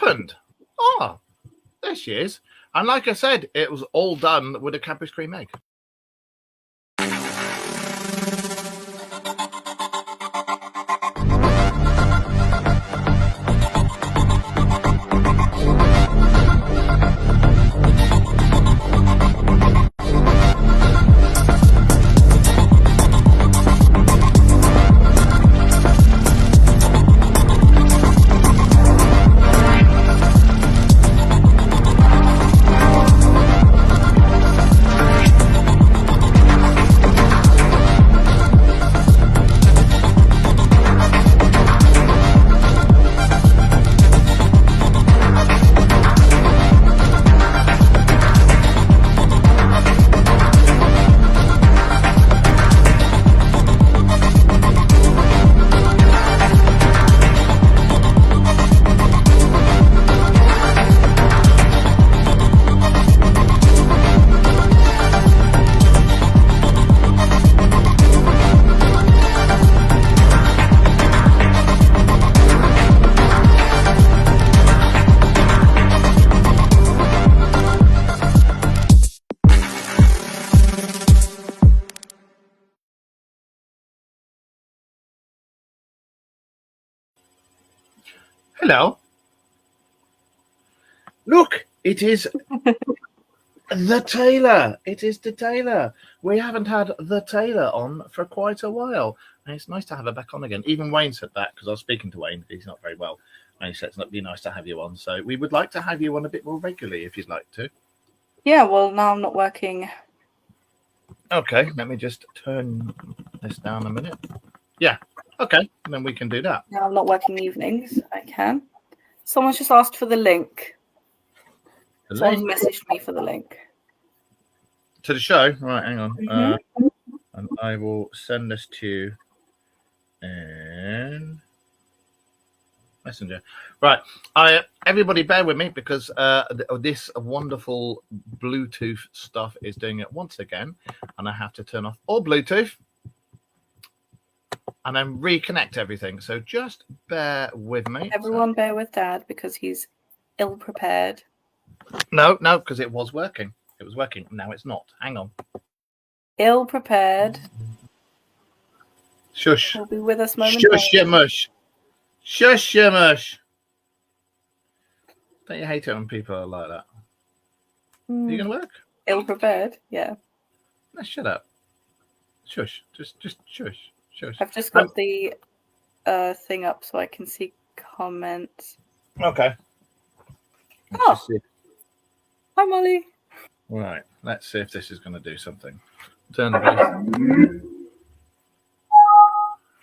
happened? Oh, there she is. And like I said, it was all done with a Cadbury's cream egg. Hello. Look, it is the tailor. It is the tailor. We haven't had the tailor on for quite a while. And it's nice to have her back on again. Even Wayne said that, because I was speaking to Wayne. He's not very well. And he said it'd be nice to have you on. So we would like to have you on a bit more regularly if you'd like to. Yeah, well, now I'm not working. Okay, let me just turn this down a minute. Yeah, okay, then we can do that. Now I'm not working evenings. I can. Someone's just asked for the link. Someone's messaged me for the link. To the show? Right, hang on. And I will send this to you in Messenger. Right, everybody bear with me because this wonderful Bluetooth stuff is doing it once again, and I have to turn off all Bluetooth and then reconnect everything. So just bear with me. Everyone bear with Dad because he's ill-prepared. No, because it was working. It was working. Now it's not. Hang on. Ill-prepared. Shush. Will be with us momentarily. Shush, you mush. Shush, you mush. Don't you hate it when people are like that? Are you going to work? Ill-prepared, yeah. No, shut up. Shush. Just shush. Shush. I've just got the thing up so I can see comments. Okay. Oh. Hi, Molly. Right. Let's see if this is going to do something. Turn the bass.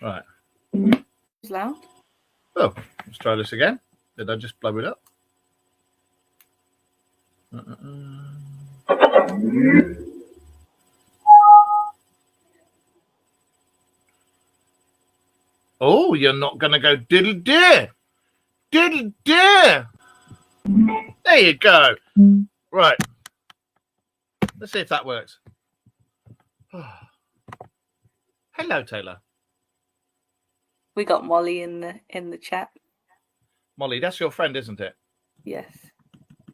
Right. It's loud. Oh, let's try this again. Did I just blow it up? Oh, you're not going to go diddle-deer. Diddle-deer. There you go. Right. Let's see if that works. Hello, Taylor. We got Molly in the chat. Molly, that's your friend, isn't it? Yes.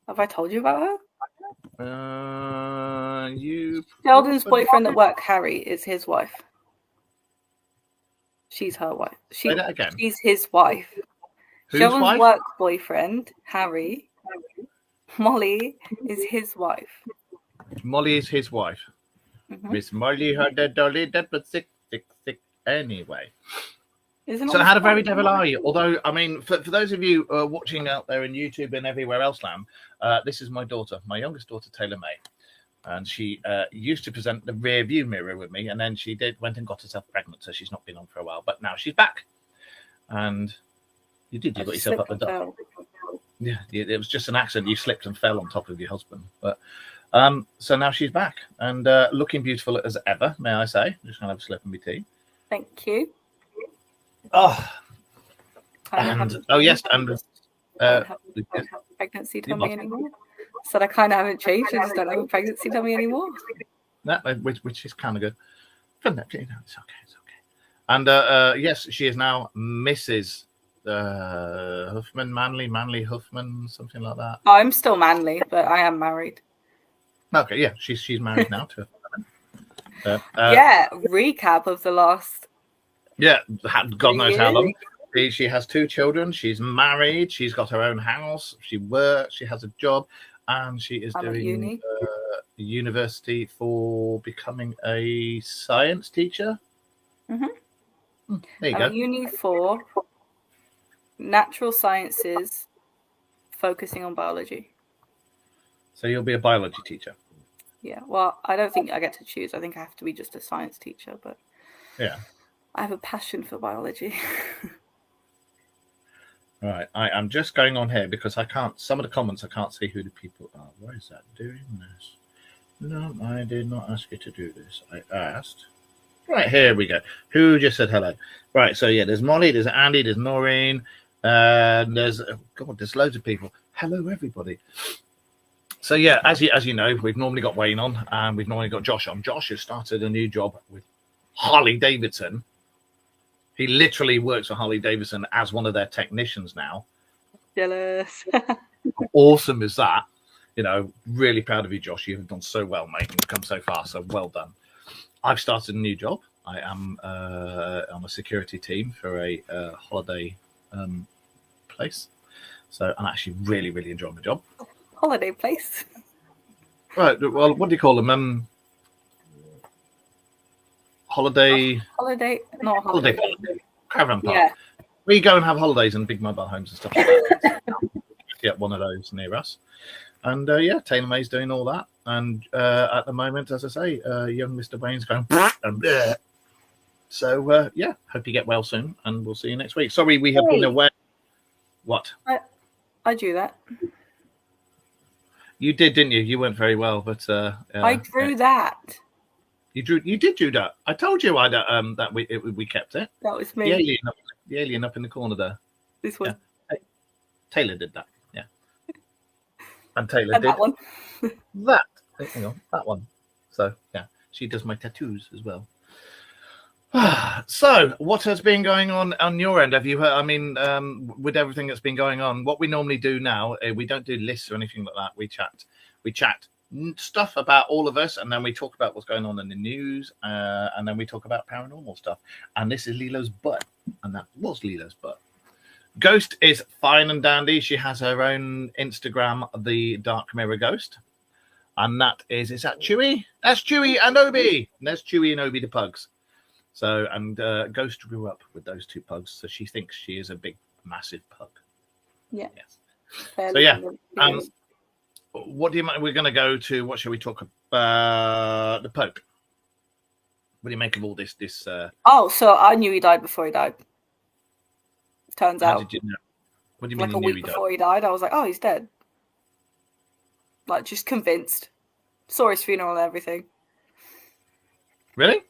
Have I told you about her? Sheldon's boyfriend at work, Harry, is his wife. She's her wife. Say that again. She's his wife. Whose Sheldon's wife? work boyfriend, Harry. Molly is his wife. Molly is his wife. Miss Molly, her dead dolly, that was sick. Anyway. So how the very devil are you? Although, I mean, for those of you watching out there in YouTube and everywhere else, this is my daughter, my youngest daughter, Taylor May. And she used to present the rear view mirror with me, and then she went and got herself pregnant, so she's not been on for a while. But now she's back. And you got yourself up the duck. Yeah, it was just an accident. You slipped and fell on top of your husband. But so now she's back and looking beautiful as ever, may I say. Just going to have a slip of my tea. Thank you. Oh, and yes, and pregnancy tummy anymore. Said I kind of haven't changed. I just don't have a pregnancy tummy anymore. That which is kind of good. It's okay. And yes, she is now Mrs. Huffman, Manley Huffman, something like that. I'm still Manley, but I am married. Okay, yeah, she's married now to. Recap of the last. Yeah, God knows how long. She has 2 children. She's married. She's got her own house. She works. She has a job, and she is doing university for becoming a science teacher. Mm-hmm. There you go. Uni for natural sciences, focusing on biology. So you'll be a biology teacher. Yeah. Well, I don't think I get to choose. I think I have to be just a science teacher, but yeah, I have a passion for biology. Right, I am just going on here because I can't. Some of the comments I can't see who the people are. Why is that doing this? No, I did not ask you to do this. I asked. Right, here we go. Who just said hello? Right, so yeah, there's Molly, there's Andy, there's Noreen, there's there's loads of people. Hello, everybody. So yeah, as you know, we've normally got Wayne on, and we've normally got Josh on. Josh has started a new job with Harley Davidson. He literally works for Harley Davidson as one of their technicians now. Jealous. Awesome is that? You know, really proud of you, Josh. You've done so well, mate, and you've come so far. So well done. I've started a new job. I am on a security team for a holiday place. So I'm actually really, really enjoying my job. Holiday place. Right. Well, what do you call them? Holiday, caravan park. Yeah. We go and have holidays in big mobile homes and stuff like that. Get one of those near us. And Taylor May's doing all that. And at the moment, as I say, young Mr. Wayne's going and bleh. So hope you get well soon, and we'll see you next week. Sorry, we have been away. What? I drew that. You did, didn't you? You weren't very well, but I drew that. You did do that. I told you that we kept it. That was me. The alien up in the corner there. This one. Yeah. Taylor did that. Yeah. And Taylor did that one. that. Hang on, that one. So yeah, she does my tattoos as well. So what has been going on your end? Have you heard? I mean, with everything that's been going on, what we normally do now, we don't do lists or anything like that. We chat stuff about all of us, and then we talk about what's going on in the news, and then we talk about paranormal stuff. And this is Lilo's butt, and that was Lilo's butt. Ghost is fine and dandy. She has her own Instagram, the Dark Mirror Ghost, and is that Chewy? That's Chewy and Obi. And there's Chewy and Obi, the pugs. So, and Ghost grew up with those 2 pugs, so she thinks she is a big, massive pug. Yeah. Yes. So yeah. What do you mind? We're going to go to, what shall we talk about? The Pope. What do you make of all this? So I knew he died before he died. Turns out. How did you know? What do you mean? Like a week before he died, I was like, oh, he's dead. Like, just convinced. Saw his funeral and everything. Really?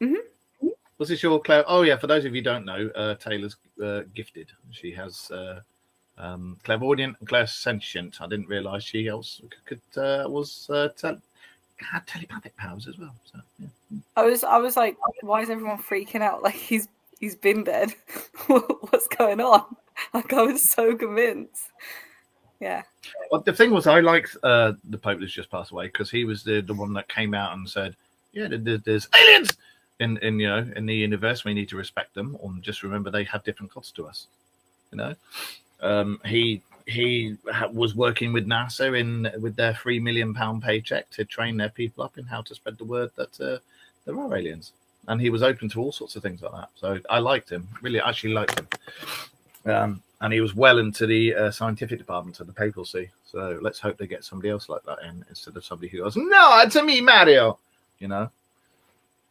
Mm-hmm. Was this your Claire? Oh yeah. For those of you who don't know, Taylor's gifted. She has. Clairvoyant and clairsentient. I didn't realise she also had telepathic powers as well. So yeah. I was like, why is everyone freaking out? Like he's been dead. What's going on? Like I was so convinced. Yeah. Well, the thing was, I liked the Pope that's just passed away because he was the one that came out and said, "Yeah, there's aliens in the universe. We need to respect them, or just remember they have different gods to us." You know. He was working with NASA with their £3 million paycheck to train their people up in how to spread the word that there are aliens, and he was open to all sorts of things like that. So I liked him, really, actually liked him, and he was well into the scientific department of the papacy. So let's hope they get somebody else like that in instead of somebody who goes, "No, it's me, Mario." You know.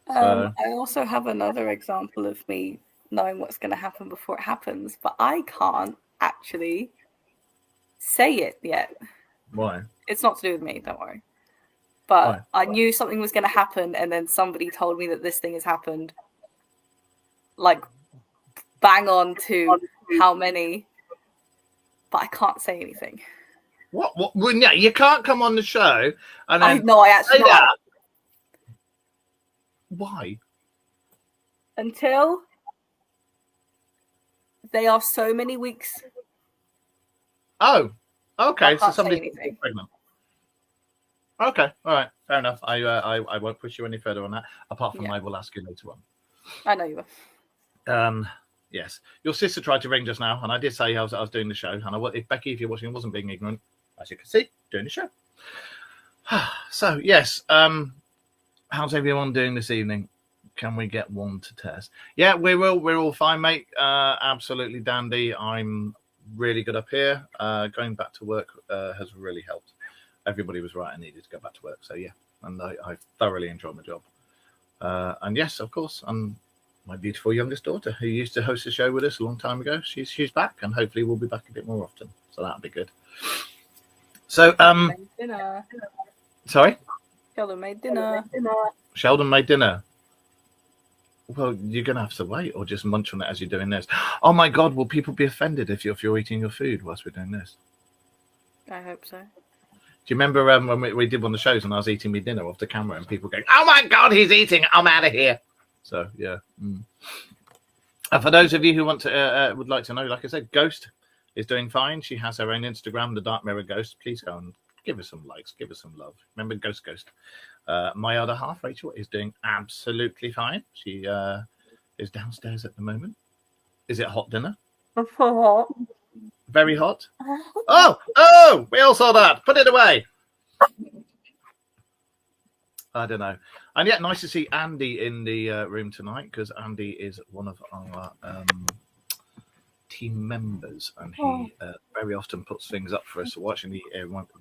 I also have another example of me knowing what's going to happen before it happens, but I can't actually say it yet. Why? It's not to do with me, don't worry. But Why? I knew something was going to happen, and then somebody told me that this thing has happened. Like, bang on to how many, but I can't say anything. What? Well, yeah, you can't come on the show and then I actually say that. Why? Until They are so many weeks. Oh, okay. I So can't say somebody's anything. pregnant. Okay, all right, fair enough. I won't push you any further on that. Apart from, Yeah. I will ask you later on. I know you will. Yes, your sister tried to ring just now, and I did say I was doing the show. And if Becky, if you're watching, wasn't being ignorant, as you can see, doing the show. So yes, how's everyone doing this evening? Can we get one to test? Yeah, we're all fine, mate. Absolutely dandy. I'm really good up here. Going back to work has really helped. Everybody was right. I needed to go back to work. So yeah, and I thoroughly enjoyed my job. And yes, of course, and my beautiful youngest daughter, who used to host a show with us a long time ago, she's back, and hopefully we'll be back a bit more often. So that'll be good. So Dinner. Sorry? Sheldon made dinner. Sheldon made dinner. Well, you're gonna have to wait, or just munch on it as you're doing this. Oh my God, will people be offended if you're eating your food whilst we're doing this? I hope so. Do you remember when we did one of the shows and I was eating my dinner off the camera and people going, "Oh my God, he's eating! I'm out of here." So yeah. For those of you who want to would like to know, like I said, Ghost is doing fine. She has her own Instagram, the Dark Mirror Ghost. Please go and give her some likes, give her some love. Remember Ghost. My other half, Rachel, is doing absolutely fine. She is downstairs at the moment. Is it hot dinner? It's so hot. Very hot. Oh, we all saw that. Put it away. I don't know. And yet, nice to see Andy in the room tonight, because Andy is one of our team members, and he very often puts things up for us to watch. And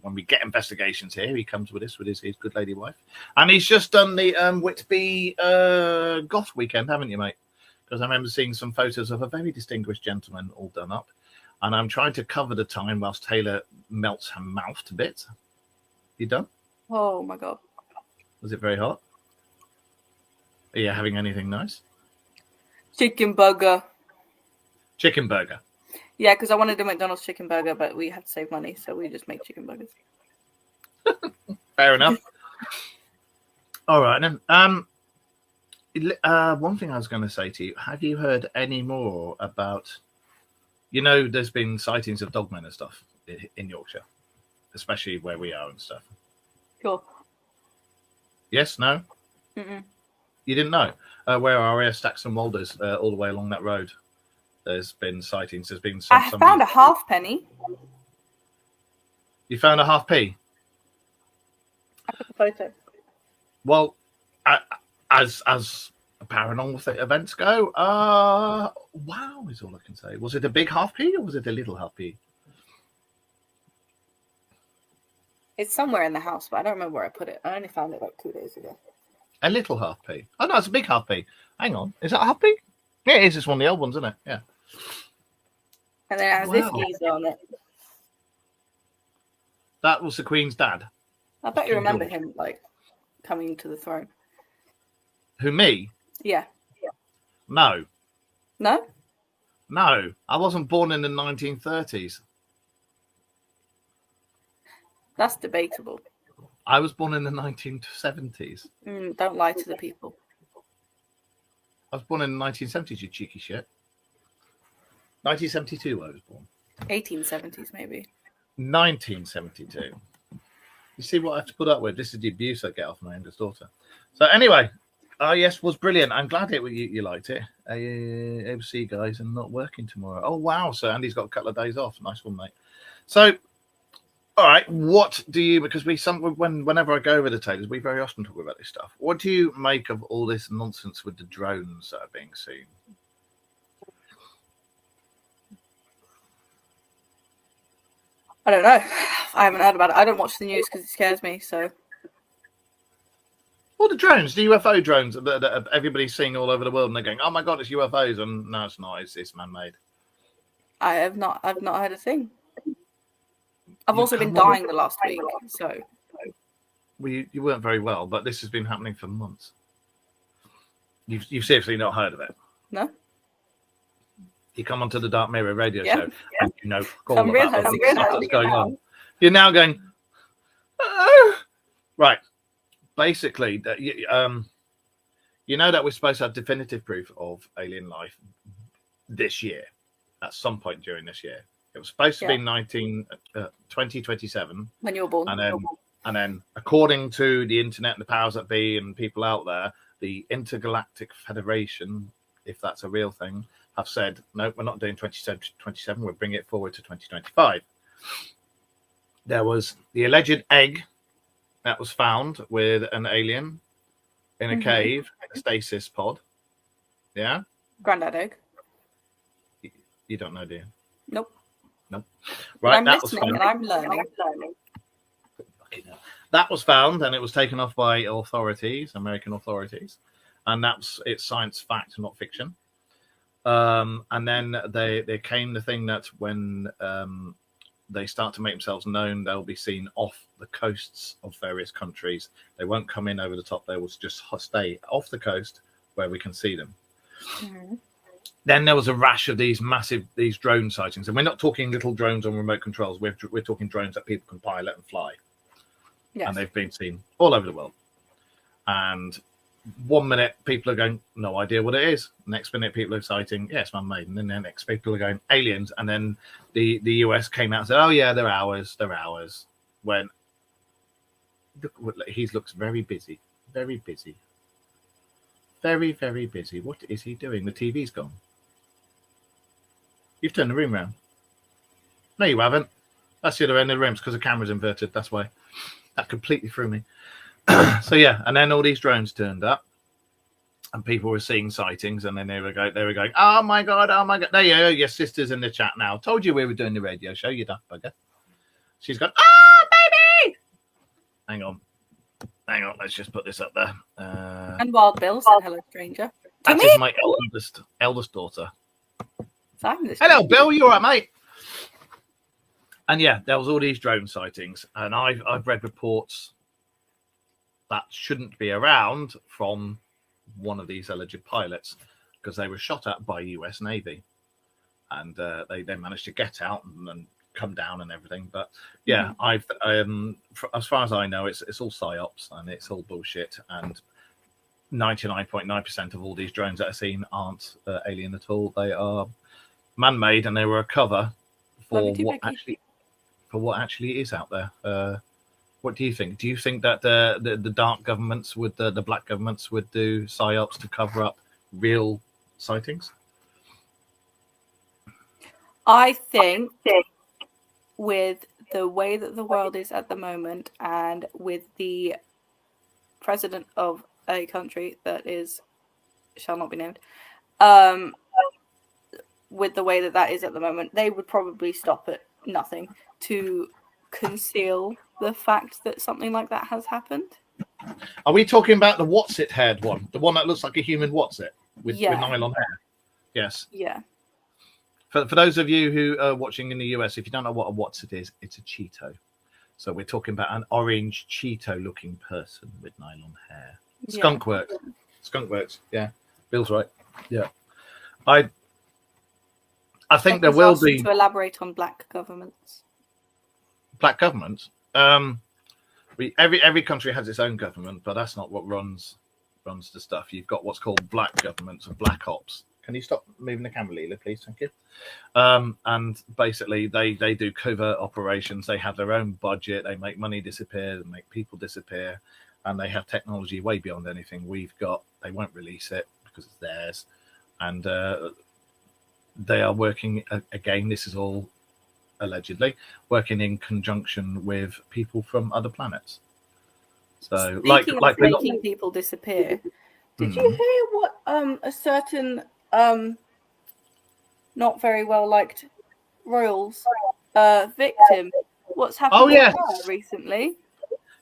when we get investigations here, he comes with us with his good lady wife. And he's just done the Whitby Goth weekend, haven't you, mate? Because I remember seeing some photos of a very distinguished gentleman all done up. And I'm trying to cover the time whilst Taylor melts her mouth to bits. You done? Oh my God. Was it very hot? Are you having anything nice? Chicken burger. Chicken burger. Yeah, because I wanted a McDonald's chicken burger, but we had to save money, so we just make chicken burgers. Fair enough. All right, then. One thing I was going to say to you, have you heard any more about, there's been sightings of dogmen and stuff in Yorkshire, especially where we are and stuff. Sure. Yes, no? Mm-mm. You didn't know? Where our Staxton Walders, all the way along that road, there's been sightings. There's been I found a halfpenny. You found a half p? I took a photo. Well, as paranormal events go, wow is all I can say. Was it a big half p or was it a little half p? It's somewhere in the house, but I don't remember where I put it. I only found it like 2 days ago. A little half p. Oh no, it's a big half p. Hang on, is that a half p? Yeah, it is. It's one of the old ones, isn't it? Yeah. And then it has this geezer on it. That was the Queen's dad. I bet you remember him, like, coming to the throne. Who, me? Yeah. No. No? No. I wasn't born in the 1930s. That's debatable. I was born in the 1970s. Don't lie to the people. I was born in the 1970s, you cheeky shit. 1972 I was born. 1870s, maybe. 1972. You see what I have to put up with? This is the abuse I get off my youngest daughter. So anyway, yes, was brilliant. I'm glad you liked it. ABC guys are not working tomorrow. Oh, wow. So Andy's got a couple of days off. Nice one, mate. So, all right, what do you, because whenever I go over the Taylors, we very often talk about this stuff. What do you make of all this nonsense with the drones that are being seen? I don't know. I haven't heard about it. I don't watch the news because it scares me, so. Well, the drones, the UFO drones that everybody's seeing all over the world, and they're going, "Oh my God, it's UFOs!" And no, it's not. It's man-made. I've not heard a thing. I've also been dying the last week, so. Well, you weren't very well, but this has been happening for months. You've seriously not heard of it? No. You come onto the Dark Mirror radio show, and all I'm about the stuff that's going on. You're now going, right. Basically, that that we're supposed to have definitive proof of alien life this year. at some point during this year. It was supposed to be 2027 when you were born, and then according to the internet and the powers that be and people out there, the Intergalactic Federation, if that's a real thing, have said no, we're not doing 2027. We'll bring it forward to 2025. There was the alleged egg that was found with an alien in a cave, a stasis pod. Yeah, Grandad egg. You don't know, do you? Nope. Right, I'm listening and I'm learning. That was found, and it was taken off by authorities, American authorities, and it's science fact, not fiction. And then there came the thing that when they start to make themselves known, they'll be seen off the coasts of various countries. They won't come in over the top. They will just stay off the coast where we can see them. Mm-hmm. Then there was a rash of these drone sightings, and we're not talking little drones on remote controls. We're talking drones that people can pilot and fly. Yes. And they've been seen all over the world. And 1 minute people are going, no idea what it is. Next minute people are citing, yes, man-made. And then the next people are going, aliens. And then the US came out and said, oh yeah, they're ours. When he looks very busy. Very busy. Very, very busy. What is he doing? The TV's gone. You've turned the room round. No, you haven't. That's the other end of the room because the camera's inverted. That's why. That completely threw me. So yeah, and then all these drones turned up, and people were seeing sightings, and then they were going, oh my god. There you go, your sister's in the chat now. Told you we were doing the radio show, you daft bugger. She's gone, oh baby. Hang on, let's just put this up there. And Wild Bill said hello, stranger. That is my eldest daughter. Hello, Bill, you all right, mate? And yeah, there was all these drone sightings, and I've read reports that shouldn't be around from one of these alleged pilots because they were shot at by US Navy, and they managed to get out and come down and everything. But yeah, as far as I know, it's all psyops and it's all bullshit. And 99.9% of all these drones that are seen aren't alien at all. They are man-made, and they were a cover for what actually is out there. What do you think? Do you think that the dark governments the black governments would do psyops to cover up real sightings? I think with the way that the world is at the moment, and with the president of a country that shall not be named, with the way that is at the moment, they would probably stop at nothing to conceal the fact that something like that has happened. Are we talking about the what's-it haired one? The one that looks like a human what's-it with nylon hair? Yes. Yeah. For those of you who are watching in the US, if you don't know what a what's-it is, it's a Cheeto. So we're talking about an orange Cheeto-looking person with nylon hair. Skunk works. Yeah. Bill's right. Yeah. I think there will be to elaborate on black governments. Black governments. Every country has its own government, but that's not what runs the stuff. You've got what's called black governments and black ops. Can you stop moving the camera, Leela, please? Thank you. And basically, they do covert operations. They have their own budget. They make money disappear. They make people disappear, and they have technology way beyond anything we've got. They won't release it because it's theirs, and they are working again. This is all allegedly working in conjunction with people from other planets. So, speaking of making people disappear, did you hear what a certain not very well liked royals victim? What's happened to her recently?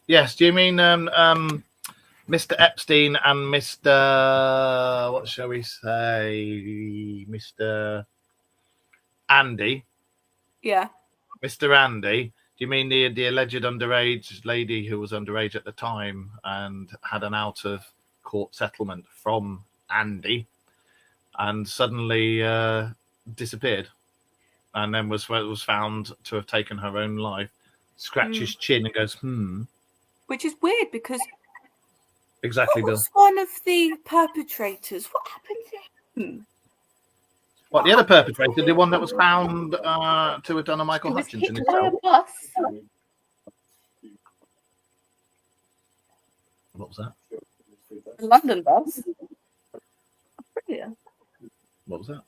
Yes. Do you mean Mr. Epstein and Mr. what shall we say, Mr. Andy? Yeah. Mr. Andy. Do you mean the alleged underage lady who was underage at the time and had an out of court settlement from Andy and suddenly disappeared, and then was found to have taken her own life? Scratches his chin and goes, Which is weird because exactly, Bill. One of the perpetrators. What happened to him? What, the other perpetrator, the one that was found to have done a Michael Hutchins in his cell? Bus. What was that? A London bus. Brilliant. What was that?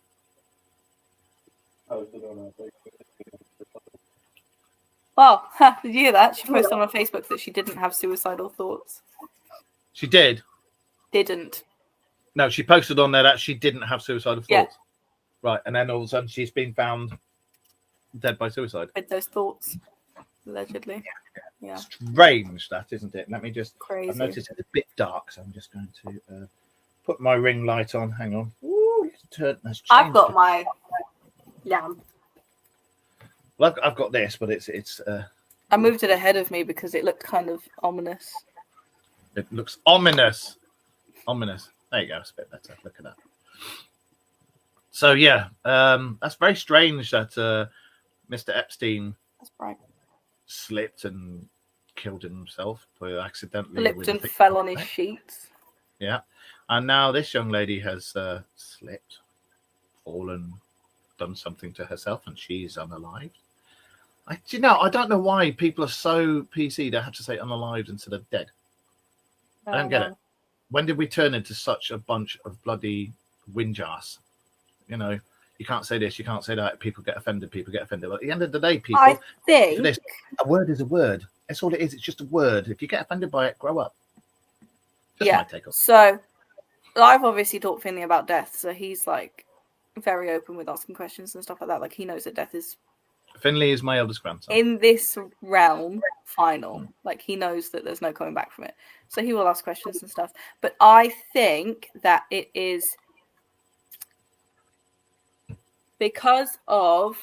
Well, did you hear that? She posted on her Facebook that she didn't have suicidal thoughts. She did? Didn't. No, she posted on there that she didn't have suicidal thoughts. Yeah. Right, and then all of a sudden she's been found dead by suicide. With those thoughts, allegedly. Yeah. Strange, that, isn't it? Let me just... Crazy. I've noticed it's a bit dark, so I'm just going to put my ring light on. Hang on. Ooh, I've got my lamp. Well, I've got this, but it's I moved it ahead of me because it looked kind of ominous. It looks ominous. Ominous. There you go. It's a bit better. Look at that. So yeah, that's very strange that Mr. Epstein slipped and killed himself accidentally. Slipped and fell on his sheets. Yeah, and now this young lady has slipped, fallen, done something to herself, and she's unalived. I don't know why people are so PC they have to say unalived instead of dead. I don't get it. When did we turn into such a bunch of bloody whinge-ass? You know, you can't say this, you can't say that. People get offended. But at the end of the day, people, I think a word is a word. That's all it is. It's just a word. If you get offended by it, grow up. Just my take on. So, I've obviously talked to Finley about death, so he's like very open with asking questions and stuff like that. Like he knows that death is. Finley is my eldest grandson. In this realm, final. Like he knows that there's no coming back from it. So he will ask questions and stuff. But I think that it is because of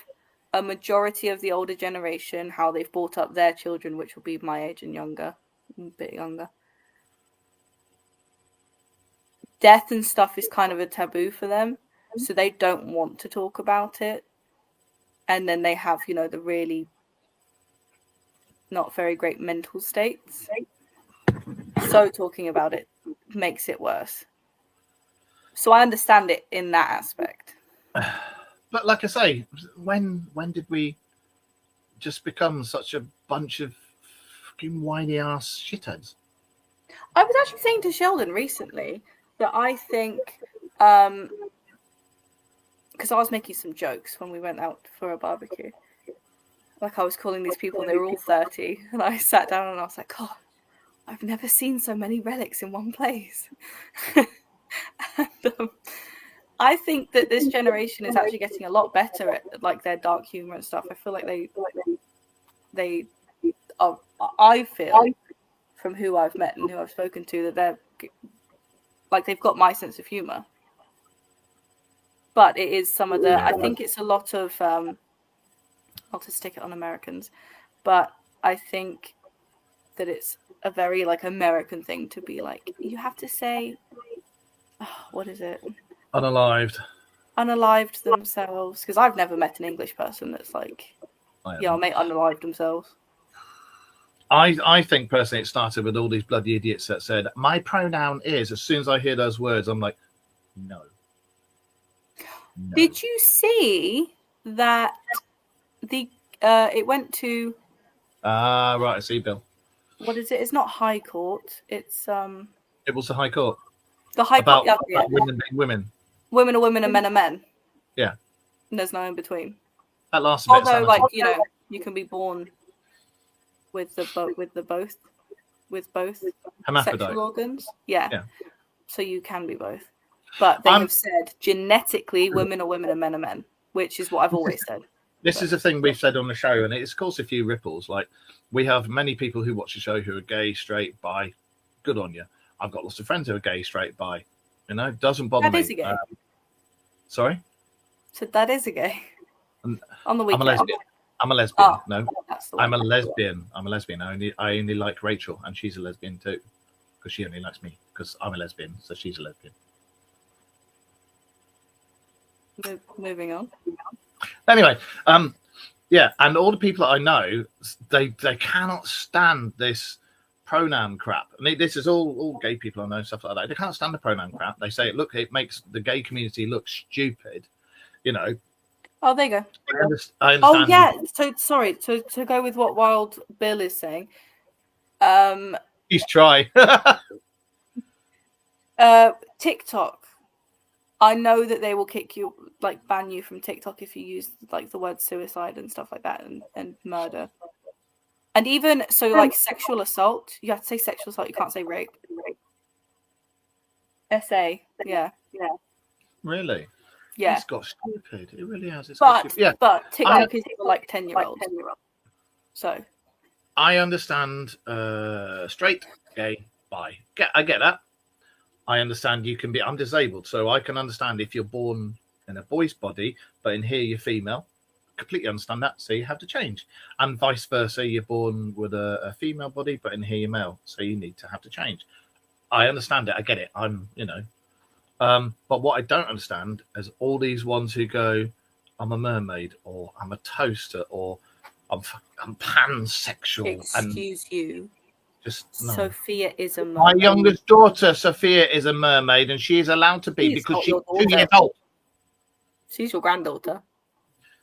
a majority of the older generation, how they've brought up their children, which will be my age and younger, a bit younger. Death and stuff is kind of a taboo for them. So they don't want to talk about it. And then they have, the really not very great mental states. So talking about it makes it worse. So I understand it in that aspect. But like I say, when did we just become such a bunch of fucking whiny ass shitheads? I was actually saying to Sheldon recently that I think... because I was making some jokes when we went out for a barbecue. Like I was calling these people, they were all 30. And I sat down and I was like, God, I've never seen so many relics in one place. And, I think that this generation is actually getting a lot better at like their dark humor and stuff. I feel like they are, I feel from who I've met and who I've spoken to that they're like, they've got my sense of humor. But it is some of the, I think it's a lot of, not to stick it on Americans, but I think that it's a very like American thing to be like, you have to say, what is it? Unalived themselves. Because I've never met an English person that's like, mate, unalived themselves. I think personally it started with all these bloody idiots that said, my pronoun is, as soon as I hear those words, I'm like, no. Did you see that it went to right, I see, Bill. What is it? It's not High Court. It's it was the High Court. The High Court, about women being women. Women are women and men are men. Yeah. And there's no in between. That last although like, you can be born with both sexual organs. Yeah. So you can be both. But they have said genetically women are women and men are men, which is what I've always said. This is the thing we've said on the show, and it's caused a few ripples. Like, we have many people who watch the show who are gay, straight, bi. Good on you. I've got lots of friends who are gay, straight, bi. Doesn't bother me. That is a gay. Sorry? So that is a gay. On the weekend. I'm a lesbian. Oh, no, I'm a lesbian. I only like Rachel, and she's a lesbian too, because she only likes me because I'm a lesbian, so she's a lesbian. Moving on. Anyway, yeah, and all the people that I know, they cannot stand this pronoun crap. I mean, this is all gay people I know, stuff like that. They can't stand the pronoun crap. They say, look, it makes the gay community look stupid you know. Oh, there you go. I understand. Oh yeah. So sorry. To go with what Wild Bill is saying. Please try. TikTok. I know that they will kick you, like ban you from TikTok if you use like the word suicide and stuff like that, and murder. And even so, like sexual assault, you have to say sexual assault. You can't say rape. SA, yeah. Really? Yeah. It's got stupid. It really has. But TikTok is for like 10-year-olds. So. I understand straight, gay, bi. I get that. I understand you can be. I'm disabled, so I can understand if you're born in a boy's body, but in here you're female. Completely understand that, so you have to change, and vice versa. You're born with a female body, but in here you're male, so you need to have to change. I understand it. I get it. I'm, but what I don't understand is all these ones who go, "I'm a mermaid," or "I'm a toaster," or "I'm pansexual." Excuse you. Just no. Sophia is a mermaid. My youngest daughter, Sophia, is a mermaid, and she is allowed to be because she's 2 years old. She's your granddaughter.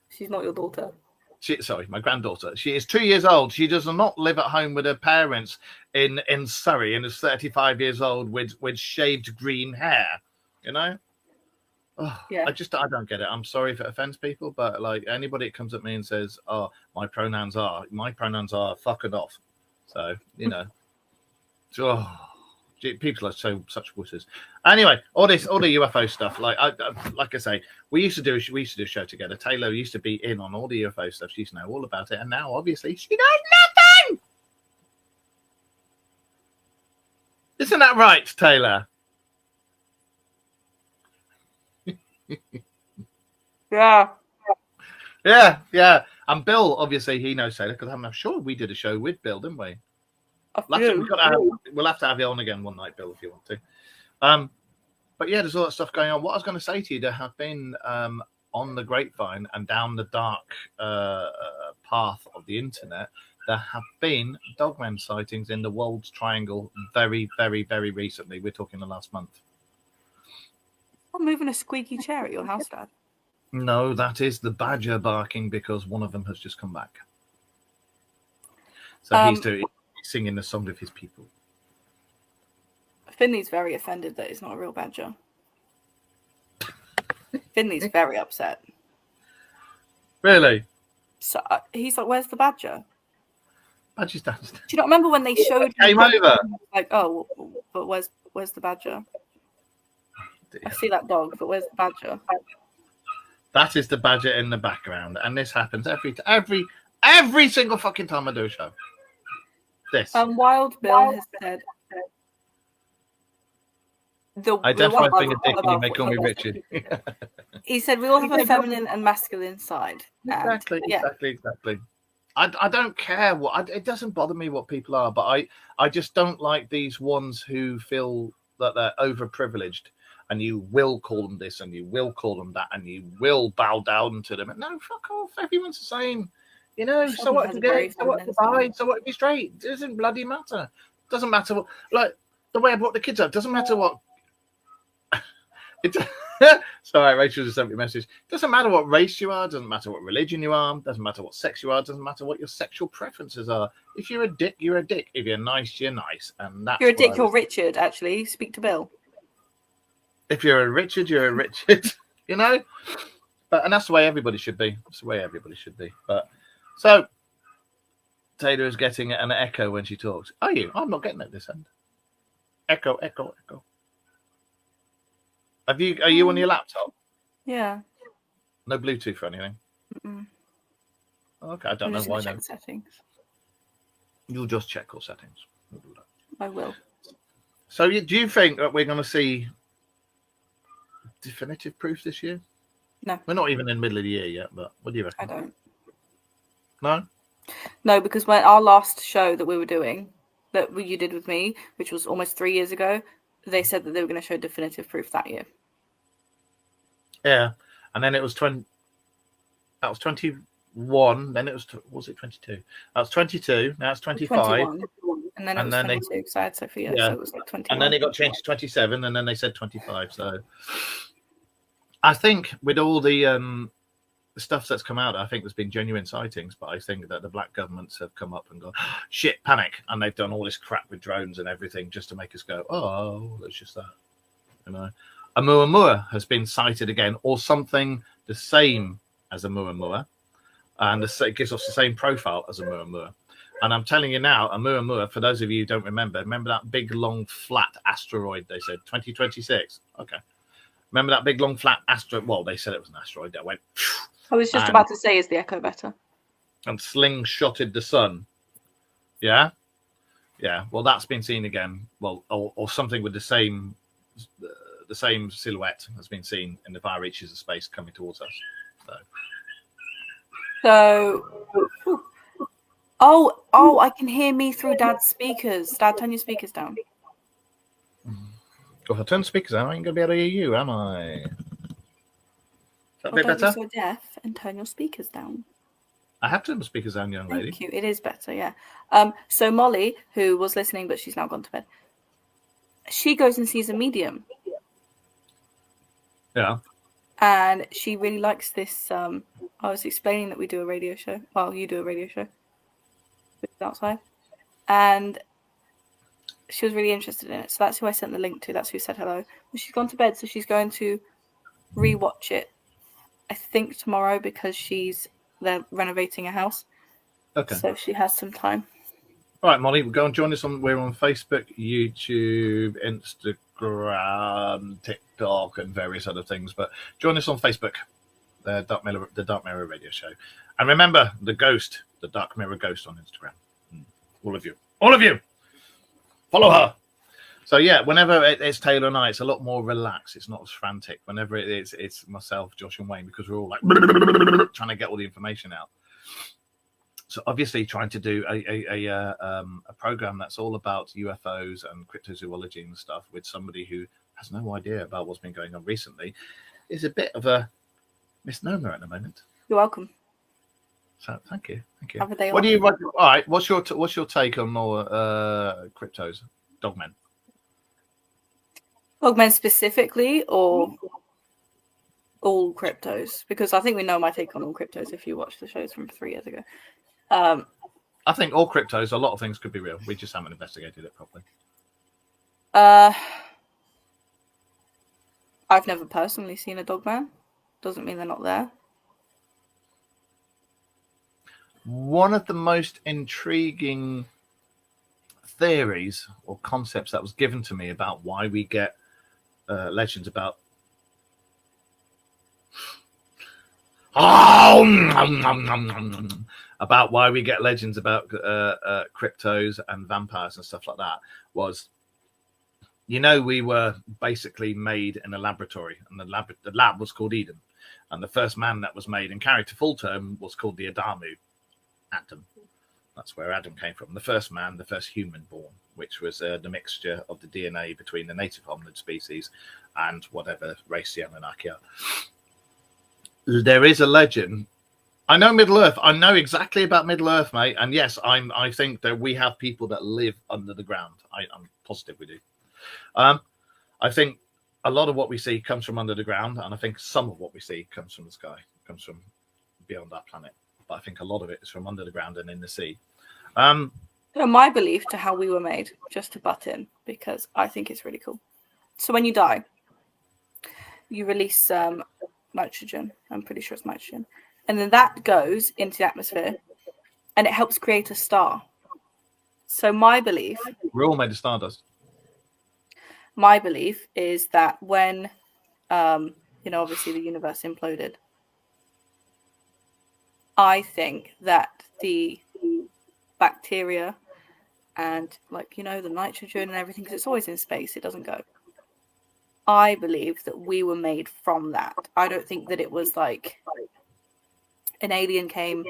She's not your daughter. Sorry, my granddaughter. She is 2 years old. She does not live at home with her parents in Surrey and is 35 years old with shaved green hair. You know? Oh, yeah. I don't get it. I'm sorry if it offends people, but like anybody that comes at me and says, "Oh, my pronouns are fucking off." So, people are such wussers. Anyway, all the UFO stuff. Like I say, we used to do a show together. Taylor used to be in on all the UFO stuff. She used to know all about it, and now obviously she knows nothing. Isn't that right, Taylor? Yeah. And Bill, obviously, he knows Taylor because I'm sure we did a show with Bill, didn't we? We'll have to have you on again one night, Bill, if you want to. But yeah, there's all that stuff going on. What I was going to say to you, there have been on the grapevine and down the dark path of the internet, there have been dogman sightings in the Wolds Triangle very, very, very recently. We're talking the last month. I'm moving a squeaky chair at your house, Dad. No, that is the badger barking because one of them has just come back. So he's singing the song of his people. Finley's very offended that it's not a real badger. Finley's very upset. Really? So he's like, "Where's the badger?" Badger's downstairs. Do you not remember when they showed? Came over. Like, oh, but where's the badger? I see that dog, but where's the badger? That is the badger in the background, and this happens every single fucking time I do a show. This. Wild Bill has said. Identify a thing a dick, and you may call me Richard. He said we all have a feminine and masculine side. Exactly. I don't care it doesn't bother me what people are, but I just don't like these ones who feel that they're overprivileged. And you will call them this, and you will call them that, and you will bow down to them. And no, fuck off. Everyone's the same. So what if you're gay? So what if you're bi? So what if you're straight? It doesn't bloody matter. It doesn't matter what, like, the way I brought the kids up. It doesn't matter what. Sorry, Rachel just sent me a message. It doesn't matter what race you are. It doesn't matter what religion you are. It doesn't matter what sex you are. It doesn't matter what your sexual preferences are. If you're a dick, you're a dick. If you're nice, you're nice. And that's you're a dick, you're Richard, actually. Speak to Bill. If you're a Richard, you're a Richard, But and that's the way everybody should be. That's the way everybody should be. But so Taylor is getting an echo when she talks. Are you? I'm not getting it this end. Echo. Are you on your laptop? Yeah. No Bluetooth or anything? Mm-mm. Okay, I don't know why. Check settings. You'll just check all settings. I will. So do you think that we're going to see definitive proof this year? No. We're not even in the middle of the year yet, but what do you reckon? I don't. No? No, because when our last show that we were doing, that you did with me, which was almost 3 years ago, they said that they were going to show definitive proof that year. Yeah. And then it was 20. That was 21. Then it was it 22? That was 22. Now it's 25. 21. And then it was 22 because I had Sophia, so it was like 21. And then it got changed to 27, and then they said 25. So I think with all the stuff that's come out, I think there's been genuine sightings, but I think that the black governments have come up and gone, shit, panic, and they've done all this crap with drones and everything just to make us go, oh, it's just that. You know, Oumuamua has been sighted again, or something the same as Oumuamua, and it gives us the same profile as Oumuamua. And I'm telling you now, Oumuamua, for those of you who don't remember that big, long, flat asteroid, they said, 2026. Okay. Remember that big, long, flat asteroid? Well, they said it was an asteroid that went... I was just about to say, is the echo better? And slingshotted the sun. Yeah? Yeah. Well, that's been seen again. Well, or something with the same silhouette has been seen in the far reaches of space coming towards us. Oh, I can hear me through Dad's speakers. Dad, turn your speakers down. If I turn the speakers down, I ain't going to be able to hear you, am I? Is that a bit better? Don't be so deaf and turn your speakers down. I have turned the speakers down, young lady. Thank you. It is better, yeah. So Molly, who was listening, but she's now gone to bed, she goes and sees a medium. Yeah. And she really likes this. I was explaining that we do a radio show. Well, you do a radio show outside. And she was really interested in it. So that's who I sent the link to. That's who said hello. And she's gone to bed, so she's going to rewatch it, I think, tomorrow, because they're renovating a house. Okay. So she has some time. All right, Molly, go and join us we're on Facebook, YouTube, Instagram, TikTok, and various other things. But join us on Facebook, the Dark Mirror Radio Show. And remember, the Dark Mirror Ghost on Instagram. All of you, follow her. So yeah, whenever it's Taylor and I, it's a lot more relaxed. It's not as frantic. Whenever it's myself, Josh, and Wayne, because we're all like trying to get all the information out. So obviously, trying to do a program that's all about UFOs and cryptozoology and stuff with somebody who has no idea about what's been going on recently is a bit of a misnomer at the moment. You're welcome. So thank you. Have a day What off. do you? All right. What's your take on more cryptos, dogmen? Dogmen specifically, or all cryptos? Because I think we know my take on all cryptos if you watch the shows from 3 years ago. I think all cryptos, a lot of things could be real. We just haven't investigated it properly. I've never personally seen a dogman. Doesn't mean they're not there. One of the most intriguing theories or concepts that was given to me about why we get legends about why we get legends about cryptos and vampires and stuff like that was, we were basically made in a laboratory, and the lab was called Eden, and the first man that was made and carried to full term was called the Adamu, Adam. That's where Adam came from. The first man, the first human born, which was the mixture of the DNA between the native hominid species and whatever race the Anunnaki are. There is a legend. I know Middle Earth. I know exactly about Middle Earth, mate. And yes, I think that we have people that live under the ground. I'm positive we do. I think a lot of what we see comes from under the ground, and I think some of what we see comes from the sky, comes from beyond our planet. But I think a lot of it is from under the ground and in the sea. My belief to how we were made, just to butt in, because I think it's really cool. So when you die, you release nitrogen. I'm pretty sure it's nitrogen. And then that goes into the atmosphere and it helps create a star. So my belief... We're all made of stardust. My belief is that when, obviously the universe imploded, I think that the bacteria and the nitrogen and everything, because it's always in space, it doesn't go. I believe that we were made from that. I don't think that it was like an alien came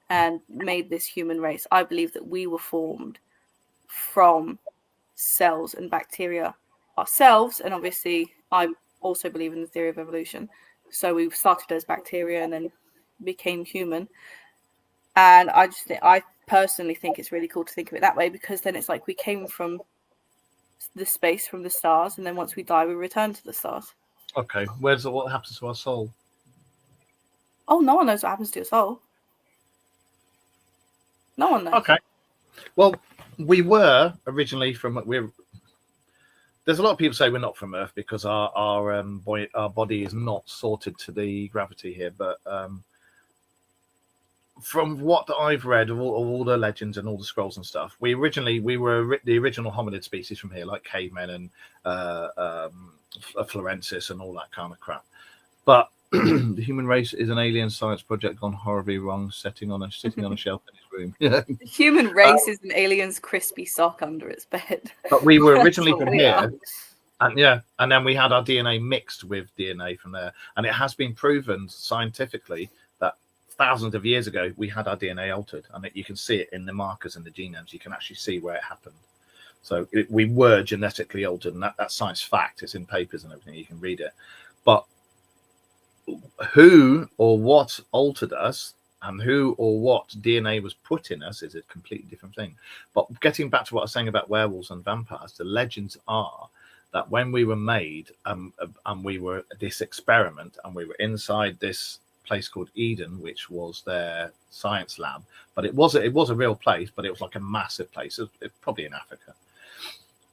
and made this human race. I believe that we were formed from cells and bacteria ourselves. And obviously, I also believe in the theory of evolution. So we started as bacteria and then became human. And I personally think it's really cool to think of it that way, because then it's like we came from the space, from the stars, and then once we die, we return to the stars. Okay, what happens to our soul? Oh, no one knows what happens to your soul. No one knows. Okay. Well, we were originally there's a lot of people say we're not from Earth because our body is not sorted to the gravity here, but from what I've read of all the legends and all the scrolls and stuff, we were the original hominid species from here, like cavemen and Florensis and all that kind of crap. But the human race is an alien science project gone horribly wrong, sitting on a shelf in his room. The human race is an alien's crispy sock under its bed. But we were originally from here. And then we had our DNA mixed with DNA from there. And it has been proven scientifically that thousands of years ago, we had our DNA altered. And you can see it in the markers in the genomes. You can actually see where it happened. So we were genetically altered. And that's science fact. It's in papers and everything. You can read it. But who or what altered us and who or what DNA was put in us is a completely different thing. But getting back to what I was saying about werewolves and vampires, the legends are that when we were made and we were this experiment and we were inside this place called Eden, which was their science lab, but it was a real place, but it was like a massive place. It was probably in Africa.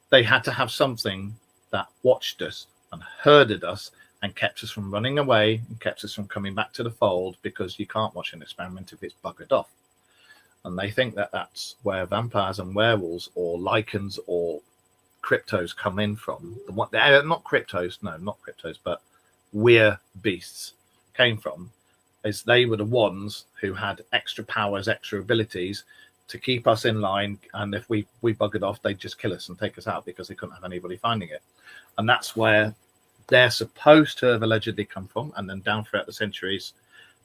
They had to have something that watched us and herded us and kept us from running away and kept us from coming back to the fold, because you can't watch an experiment if it's buggered off. And they think that that's where vampires and werewolves or lichens or cryptos come in from. Not cryptos, but we're beasts came from, is they were the ones who had extra powers, extra abilities to keep us in line. And if we buggered off, they'd just kill us and take us out because they couldn't have anybody finding it. And that's where they're supposed to have allegedly come from. And then down throughout the centuries,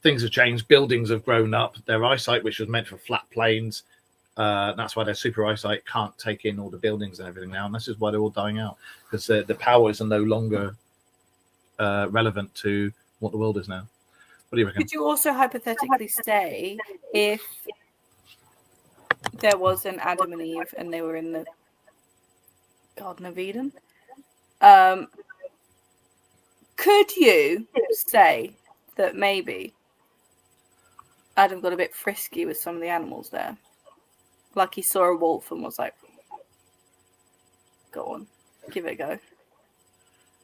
things have changed. Buildings have grown up. Their eyesight, which was meant for flat plains, that's why their super eyesight can't take in all the buildings and everything now. And this is why they're all dying out, because the powers are no longer relevant to what the world is now. What do you reckon? Could you also hypothetically say if there was an Adam and Eve and they were in the Garden of Eden, could you say that maybe Adam got a bit frisky with some of the animals there? Like he saw a wolf and was like, go on, give it a go.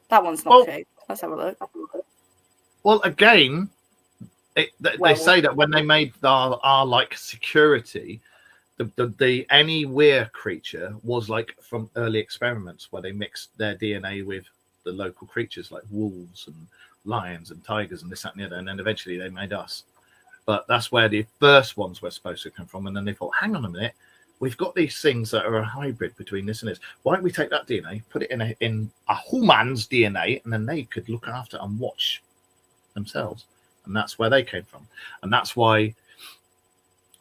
That one's not shaped. Let's have a look. Well, again, they say that when they made our like security, the any weir creature was like from early experiments where they mixed their DNA with the local creatures like wolves and lions and tigers and this, that, and the other, and then eventually they made us. But that's where the first ones were supposed to come from, and then they thought, hang on a minute, we've got these things that are a hybrid between this and this. Why don't we take that DNA, put it in a human's DNA, and then they could look after and watch themselves. And that's where they came from. And that's why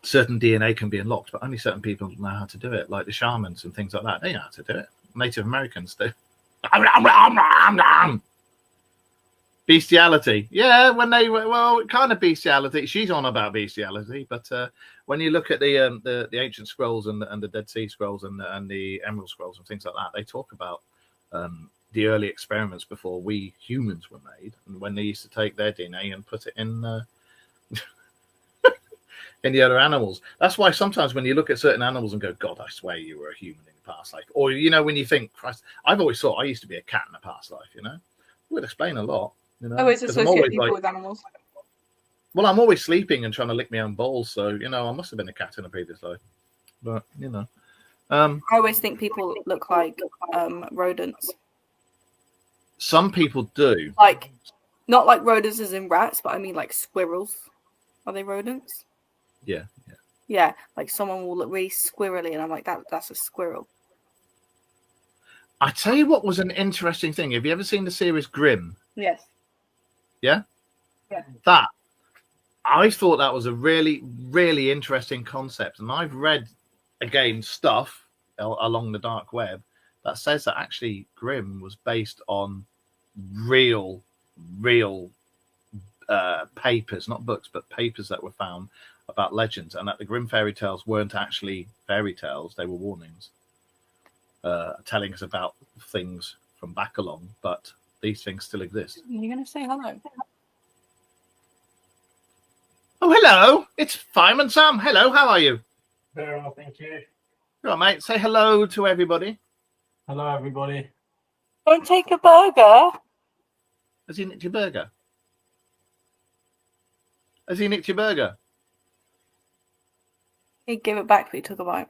certain DNA can be unlocked, but only certain people know how to do it, like the shamans and things like that. They know how to do it. Native Americans do. Bestiality. Yeah, kind of bestiality. She's on about bestiality, but when you look at the ancient scrolls and the Dead Sea Scrolls and the Emerald Scrolls and things like that, they talk about the early experiments before we humans were made, and when they used to take their DNA and put it in in the other animals. That's why sometimes when you look at certain animals and go, God, I swear you were a human in the past life, or when you think, Christ, I've always thought I used to be a cat in a past life. It would explain a lot. Always associate people with animals. Well, I'm always sleeping and trying to lick my own balls, so I must have been a cat in a previous life. But I always think people look like rodents. Some people do. Like, not like rodents as in rats, but I mean like squirrels. Are they rodents? Yeah. Yeah, like someone will look really squirrely, and I'm like, that's a squirrel. I tell you what was an interesting thing. Have you ever seen the series Grimm? Yes. Yeah? Yeah. That. I thought that was a really, really interesting concept. And I've read, again, stuff along the dark web that says that actually Grimm was based on real papers, not books, but papers that were found about legends, and that the Grimm fairy tales weren't actually fairy tales, they were warnings telling us about things from back along, but these things still exist. You're going to say hello? Oh, hello. It's Fireman Sam. Hello, how are you? Very well, thank you. All right, mate. Say hello to everybody. Hello, everybody. Don't take a burger. Has he nicked your burger? Has he nicked your burger? He gave it back, but he took a bite.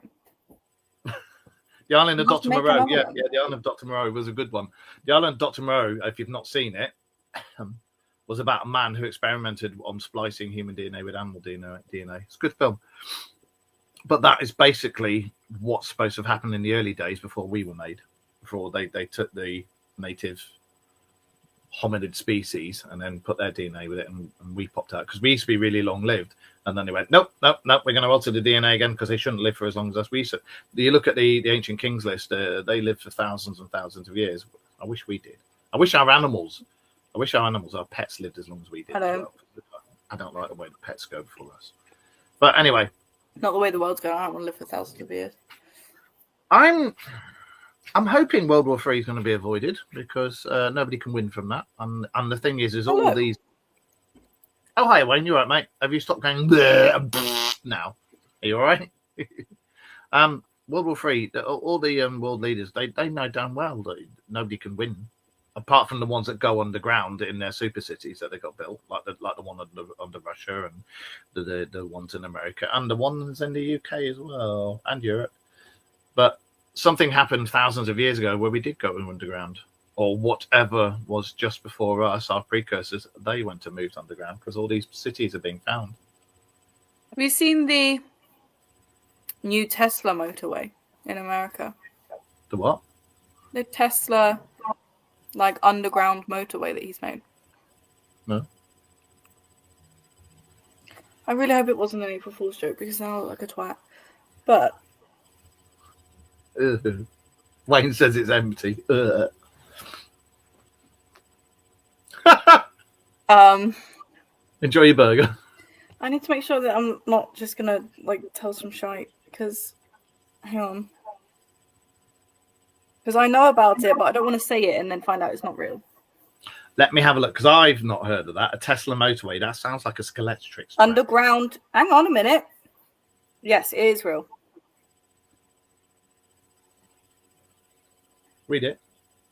The Island of Must Dr. make Moreau. another Yeah, one. the Island of Dr. Moreau was a good one. The Island of Dr. Moreau, if you've not seen it, was about a man who experimented on splicing human DNA with animal DNA. It's a good film. But that is basically what's supposed to have happened in the early days before we were made, before they took the native hominid species and then put their DNA with it, and we popped out because we used to be really long lived. And then they went, nope, we're going to alter the DNA again because they shouldn't live for as long as us. You look at the ancient kings list, they lived for thousands and thousands of years. I wish we did. I wish our pets lived as long as we did. Hello. I don't like the way the pets go before us. But anyway. Not the way the world's going. I don't want to live for thousands of years. I'm hoping World War III is going to be avoided because nobody can win from that. And the thing is all these... Oh, hi, Wayne. You all right, mate? Have you stopped going now? Are you all right? World War III, all the world leaders, they know damn well that nobody can win, apart from the ones that go underground in their super cities that they got built, like the one under Russia and the ones in America and the ones in the UK as well and Europe. But something happened thousands of years ago where we did go underground. Or whatever was just before us, our precursors, they went to move underground because all these cities are being found. Have you seen the new Tesla motorway in America? The what? The Tesla, underground motorway that he's made. No. I really hope it wasn't an April Fool's joke because now I look like a twat. But Wayne says it's empty. Enjoy your burger. I need to make sure that I'm not just gonna tell some shite because hang on. Because I know about it, but I don't want to say it and then find out it's not real. Let me have a look because I've not heard of that. A Tesla motorway. That sounds like a Skeletrix. Underground. Hang on a minute. Yes, it is real. Read it.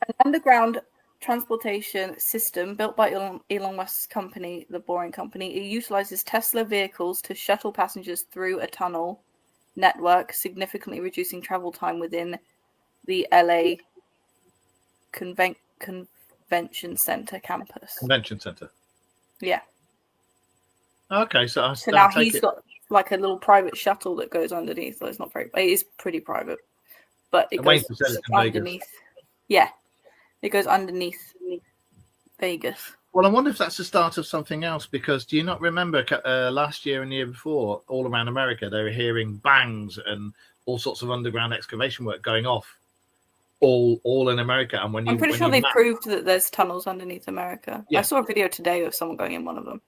An underground transportation system built by Elon Musk's company, the Boring Company. It utilizes Tesla vehicles to shuttle passengers through a tunnel network, significantly reducing travel time within the LA Convention Center campus. Convention Center. Yeah. Okay, so now he's got a little private shuttle that goes underneath. So it's not very. It is pretty private, but it goes underneath. Yeah. It goes underneath Vegas. Well, I wonder if that's the start of something else, because do you not remember last year and the year before, all around America, they were hearing bangs and all sorts of underground excavation work going off all in America. And I'm pretty sure they've proved that there's tunnels underneath America. Yeah. I saw a video today of someone going in one of them.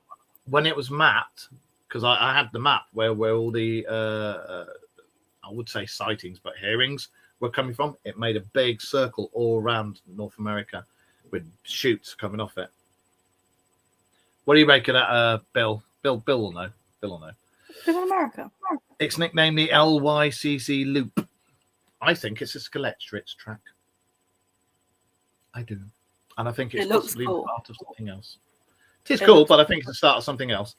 When it was mapped, because I had the map where all the, I would say sightings, but hearings were coming from, it made a big circle all around North America with chutes coming off it. What do you make of that, Bill? Bill will know. Bill will know. It's in America. It's nicknamed the LYCC Loop. I think it's a Skeletrix track. I do. And I think it's possibly cool. part of something else. It is cool, but I think it's the start of something else.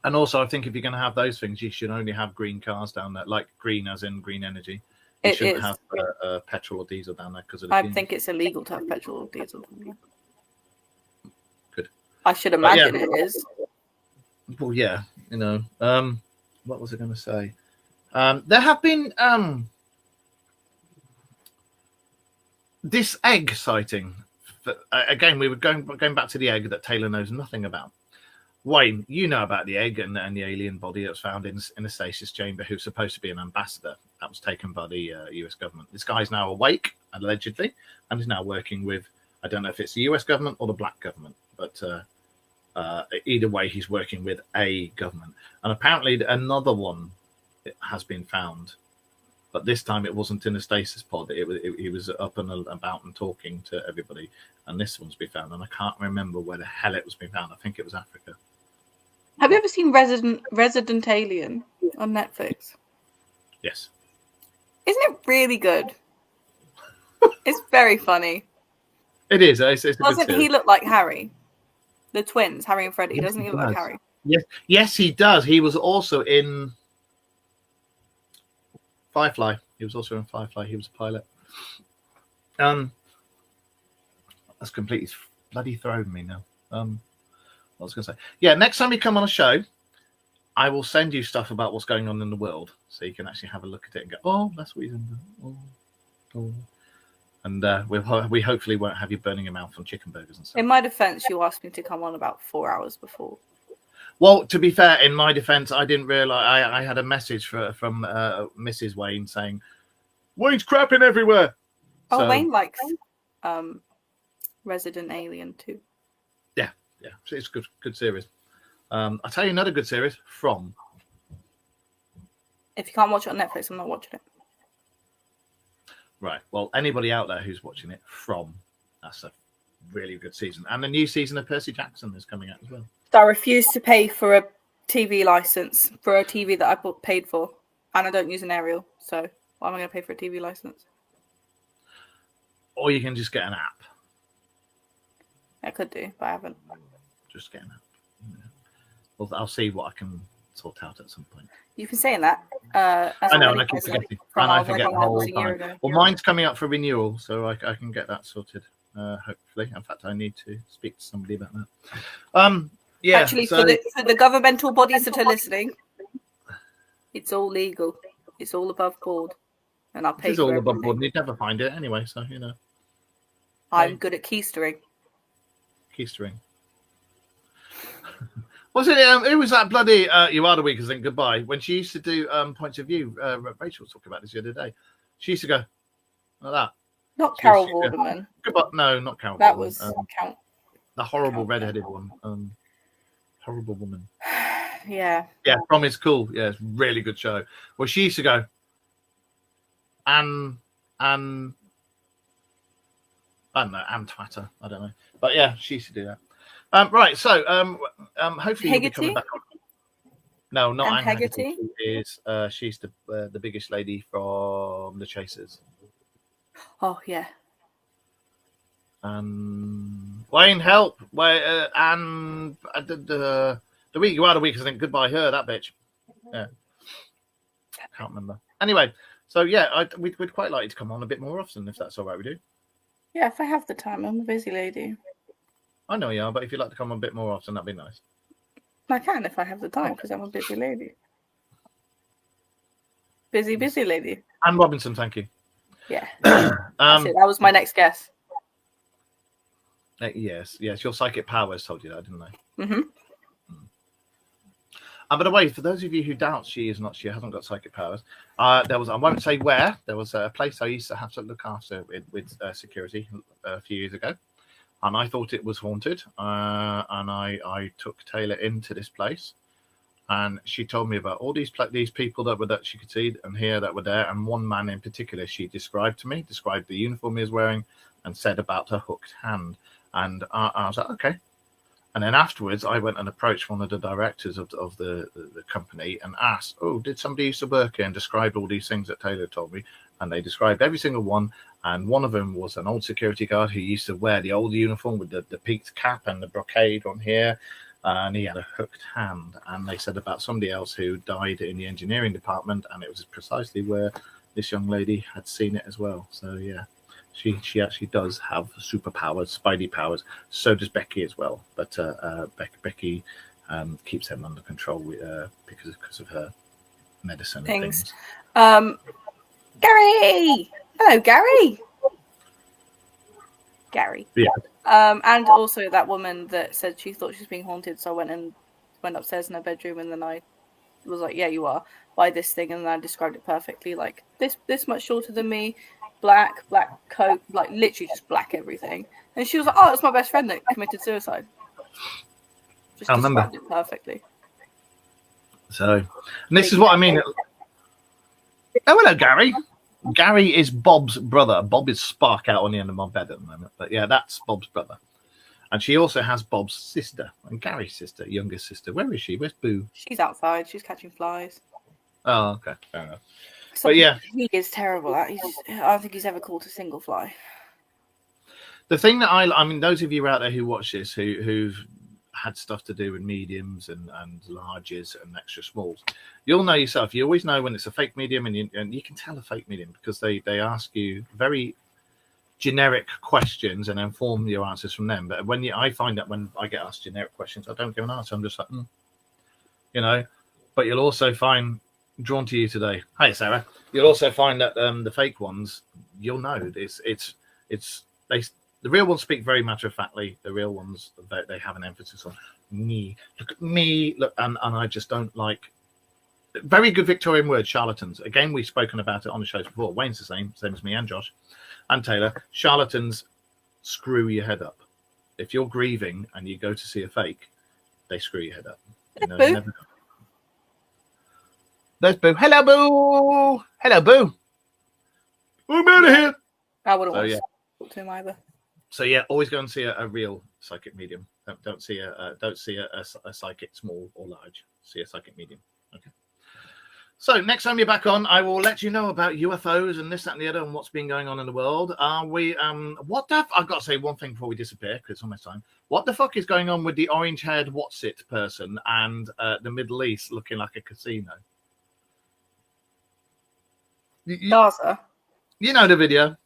And also, I think if you're going to have those things, you should only have green cars down there, like green as in green energy. You shouldn't have petrol or diesel down there because of the I think it's illegal to have petrol or diesel. Good. I should imagine it is. Well, yeah, what was I going to say? There have been this egg sighting. Again, we were going back to the egg that Taylor knows nothing about. Wayne, you know about the egg and the alien body that was found in a stasis chamber who's supposed to be an ambassador. That was taken by the US government. This guy's now awake, allegedly, and is now working with, I don't know if it's the US government or the black government, but either way, he's working with a government. And apparently another one has been found But this time it wasn't in a stasis pod. He was up and about and talking to everybody. And this one's been found, and I can't remember where the hell it was being found. I think it was Africa. Have you ever seen Resident Alien on Netflix? Yes. Isn't it really good? It's very funny. It is. It's a Doesn't good he look like Harry? The twins, Harry and Freddie. Yes, Doesn't he he look like does. Harry? Yes, he does. He was also in Firefly. He was also in Firefly. He was a pilot. That's completely bloody thrown me now. What was I going to say? Yeah, next time you come on a show, I will send you stuff about what's going on in the world, so you can actually have a look at it and go, "Oh, that's what he's into." Oh. And we hopefully won't have you burning your mouth on chicken burgers and stuff. In my defense, you asked me to come on about 4 hours before. Well, to be fair, in my defense, I didn't realize I had a message from Mrs. Wayne saying, "Wayne's crapping everywhere." Oh, So, Wayne likes Resident Alien too. yeah, it's a good series. I'll tell you another good series, From. If you can't watch it on Netflix, I'm not watching it. Right. Well, anybody out there who's watching it, From, that's a really good season. And the new season of Percy Jackson is coming out as well. So I refuse to pay for a TV license for a TV that I paid for, and I don't use an aerial. So why am I going to pay for a TV license? Or you can just get an app. I could do, but I haven't. Just get an app. Yeah. Well, I'll see what I can sort out at some point. You've been saying that. I know, and I keep forgetting. And I forget the whole time. Ago. Well, mine's coming up for renewal, so I can get that sorted, hopefully. In fact, I need to speak to somebody about that. Yeah. Actually, so, for the governmental bodies that are listening, it's all legal. It's all above board. And I'll pay it's for all everything. above board. You'd never find it anyway, so, you know. I'm good at keystering. Keystering. Was it? Who was that bloody You Are the Weakest Link Goodbye? When she used to do Points of View, Rachel was talking about this the other day. She used to go like that. Not Carol Vorderman. Goodbye. No, not Carol. That Vorderman. was Count. The horrible redheaded one. Horrible woman. Yeah. Yeah, From is cool. Yeah, it's a really good show. Well, she used to go, and I don't know, and Twitter. I don't know. But yeah, she used to do that. Right, so hopefully you'll be coming back on. No, not Anne Haggerty. She's the biggest lady from The Chasers. Oh yeah. Wayne, help! And the week you are the week, I think. Goodbye, her that bitch. Yeah, can't remember. Anyway, so yeah, we'd quite like you to come on a bit more often if that's all right with you. Yeah, if I have the time, I'm a busy lady. I know you are, but if you'd like to come on a bit more often, that'd be nice. I can if I have the time because I'm a busy lady. Busy lady. Anne Robinson, thank you. Yeah. That's it. That was my next guess. Yes, your psychic powers told you that, didn't they? Mm-hmm. And by the way, for those of you who doubt she hasn't got psychic powers, there was, I won't say where, there was a place I used to have to look after with security a few years ago. And I thought it was haunted. And I took Taylor into this place. And she told me about all these people that she could see and hear that were there. And one man in particular she described the uniform he was wearing and said about her hooked hand. And I was like, okay. And then afterwards, I went and approached one of the directors of the company and asked, oh, did somebody used to work here? And described all these things that Taylor told me. And they described every single one. And one of them was an old security guard who used to wear the old uniform with the peaked cap and the brocade on here. And he had a hooked hand. And they said about somebody else who died in the engineering department. And it was precisely where this young lady had seen it as well. So, yeah. She actually does have superpowers, spidey powers. So does Becky as well. But Becky keeps them under control because of her medicine things. Gary! Hello, Gary! Gary. Yeah. And also that woman that said she thought she was being haunted. So I went upstairs in her bedroom and then I was like, yeah, you are. By this thing. And then I described it perfectly. Like, this much shorter than me. Black coat, like literally just black everything. And she was like, "Oh, it's my best friend that committed suicide." Just I remember described it perfectly. So, and this is what I mean. Oh, hello, Gary. Gary is Bob's brother. Bob is Spark out on the end of my bed at the moment. But yeah, that's Bob's brother. And she also has Bob's sister and Gary's sister, youngest sister. Where is she? Where's Boo? She's outside. She's catching flies. Oh, okay. Fair enough. But yeah, he is terrible at. I don't think he's ever caught a single fly. The thing that I mean, those of you out there who watch this, who've had stuff to do with mediums and larges and extra smalls, you'll know yourself. You always know when it's a fake medium, and you can tell a fake medium because they ask you very generic questions and then form your answers from them. But I find that when I get asked generic questions, I don't give an answer. I'm just like, you know. But you'll also find drawn to you today. Hi, Sarah. You'll also find that the fake ones, you'll know the real ones speak very matter of factly. The real ones, they have an emphasis on me. Look at me. Look, and I just don't like. Very good Victorian word, charlatans. Again, we've spoken about it on the shows before. Wayne's the same as me and Josh and Taylor. Charlatans screw your head up. If you're grieving and you go to see a fake, they screw your head up. You know, never... There's Boo. Hello, Boo. Hello, Boo. I'm out of here. I wouldn't want to talk to him either. So yeah, always go and see a real psychic medium. Don't see a psychic small or large. See a psychic medium. Okay. So next time you're back on, I will let you know about UFOs and this, that, and the other, and what's been going on in the world. What the? I've got to say one thing before we disappear because it's almost time. What the fuck is going on with the orange-haired what's it person and the Middle East looking like a casino? Gaza. You know the video.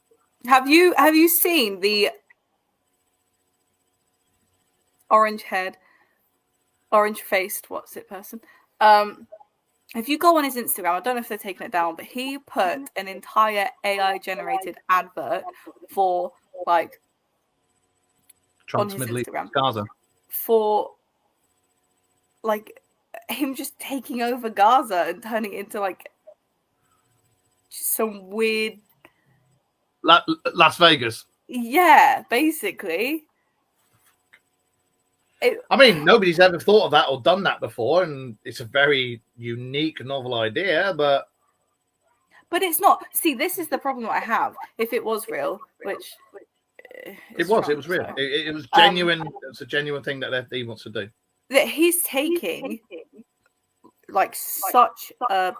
Have you seen the orange-haired, orange-faced what's it person? If you go on his Instagram, I don't know if they're taking it down, but he put an entire AI-generated advert for like Trump's on his Middle Instagram East, Gaza, for like him just taking over Gaza and turning it into like some weird Las Vegas. Yeah, basically. I mean, nobody's ever thought of that or done that before, and it's a very unique, novel idea, but it's not. See, this is the problem that I have. If it was real, which it was real. So. It was genuine. It's a genuine thing that he wants to do. That he's taking like such a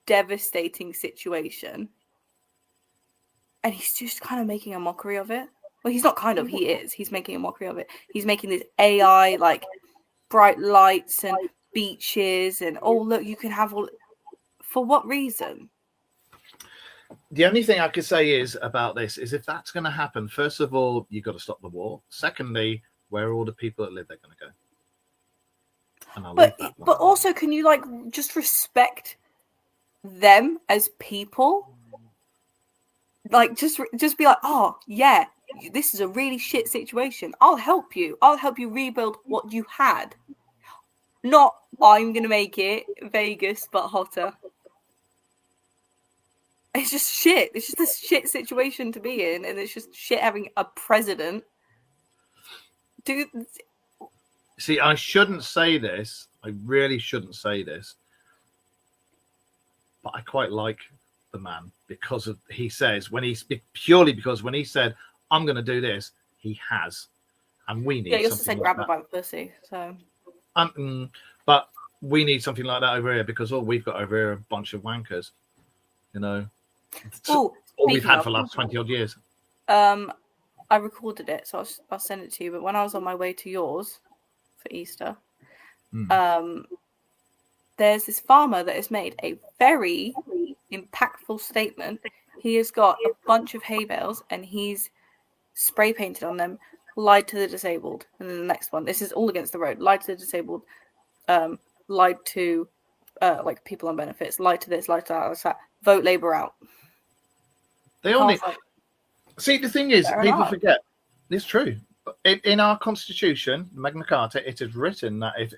devastating situation, and he's just kind of making a mockery of it. Well, he's not kind of, he is. He's making a mockery of it. He's making this AI, like, bright lights and beaches and, oh, look, you can have all... For what reason? The only thing I could say is about this is if that's going to happen, first of all, you've got to stop the war. Secondly, where are all the people that live there going to go? But also, can you, like, just respect them as people? Like, just be like, oh, yeah, this is a really shit situation. I'll help you. I'll help you rebuild what you had. Not, I'm going to make it Vegas, but hotter. It's just shit. It's just a shit situation to be in. And it's just shit having a president. Dude. See, I shouldn't say this. I really shouldn't say this. But I quite like the man because of he says when he said I'm going to do this, he has, and we need. Yeah, you also something said grab her by the pussy, so. But we need something like that over here because all we've got over here are a bunch of wankers, you know. All we've had for the last 20 odd years. I recorded it, so I'll send it to you. But when I was on my way to yours for Easter, there's this farmer that has made a very impactful statement. He has got a bunch of hay bales and he's spray painted on them, lied to the disabled. And then the next one, this is all against the road, lied to the disabled, lied to like people on benefits, lied to this, lied to that, vote Labour out. They only see the thing is people forget it's true. In our constitution, Magna Carta, it is written that if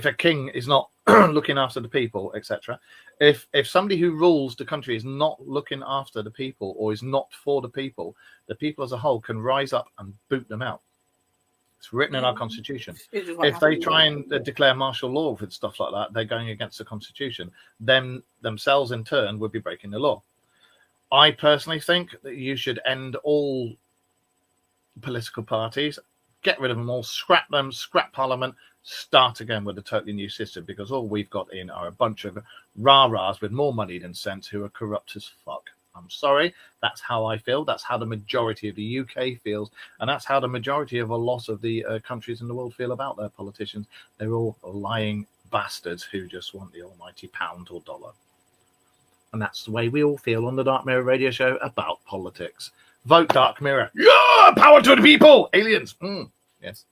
a king is not looking after the people, etc. If somebody who rules the country is not looking after the people or is not for the people as a whole can rise up and boot them out. It's written in our constitution. It just won't If they happen. try and declare martial law with stuff like that, they're going against the constitution. Them themselves in turn would be breaking the law. I personally think that you should end all political parties, get rid of them all, scrap them, scrap parliament, start again with a totally new system, because all we've got in are a bunch of rah-rahs with more money than sense who are corrupt as fuck. I'm sorry, that's how I feel. That's how the majority of the UK feels, and that's how the majority of a lot of the countries in the world feel about their politicians. They're all lying bastards who just want the almighty pound or dollar. And that's the way we all feel on the Dark Mirror radio show about politics. Vote Dark Mirror. Yeah, power to the people. Aliens. Yes.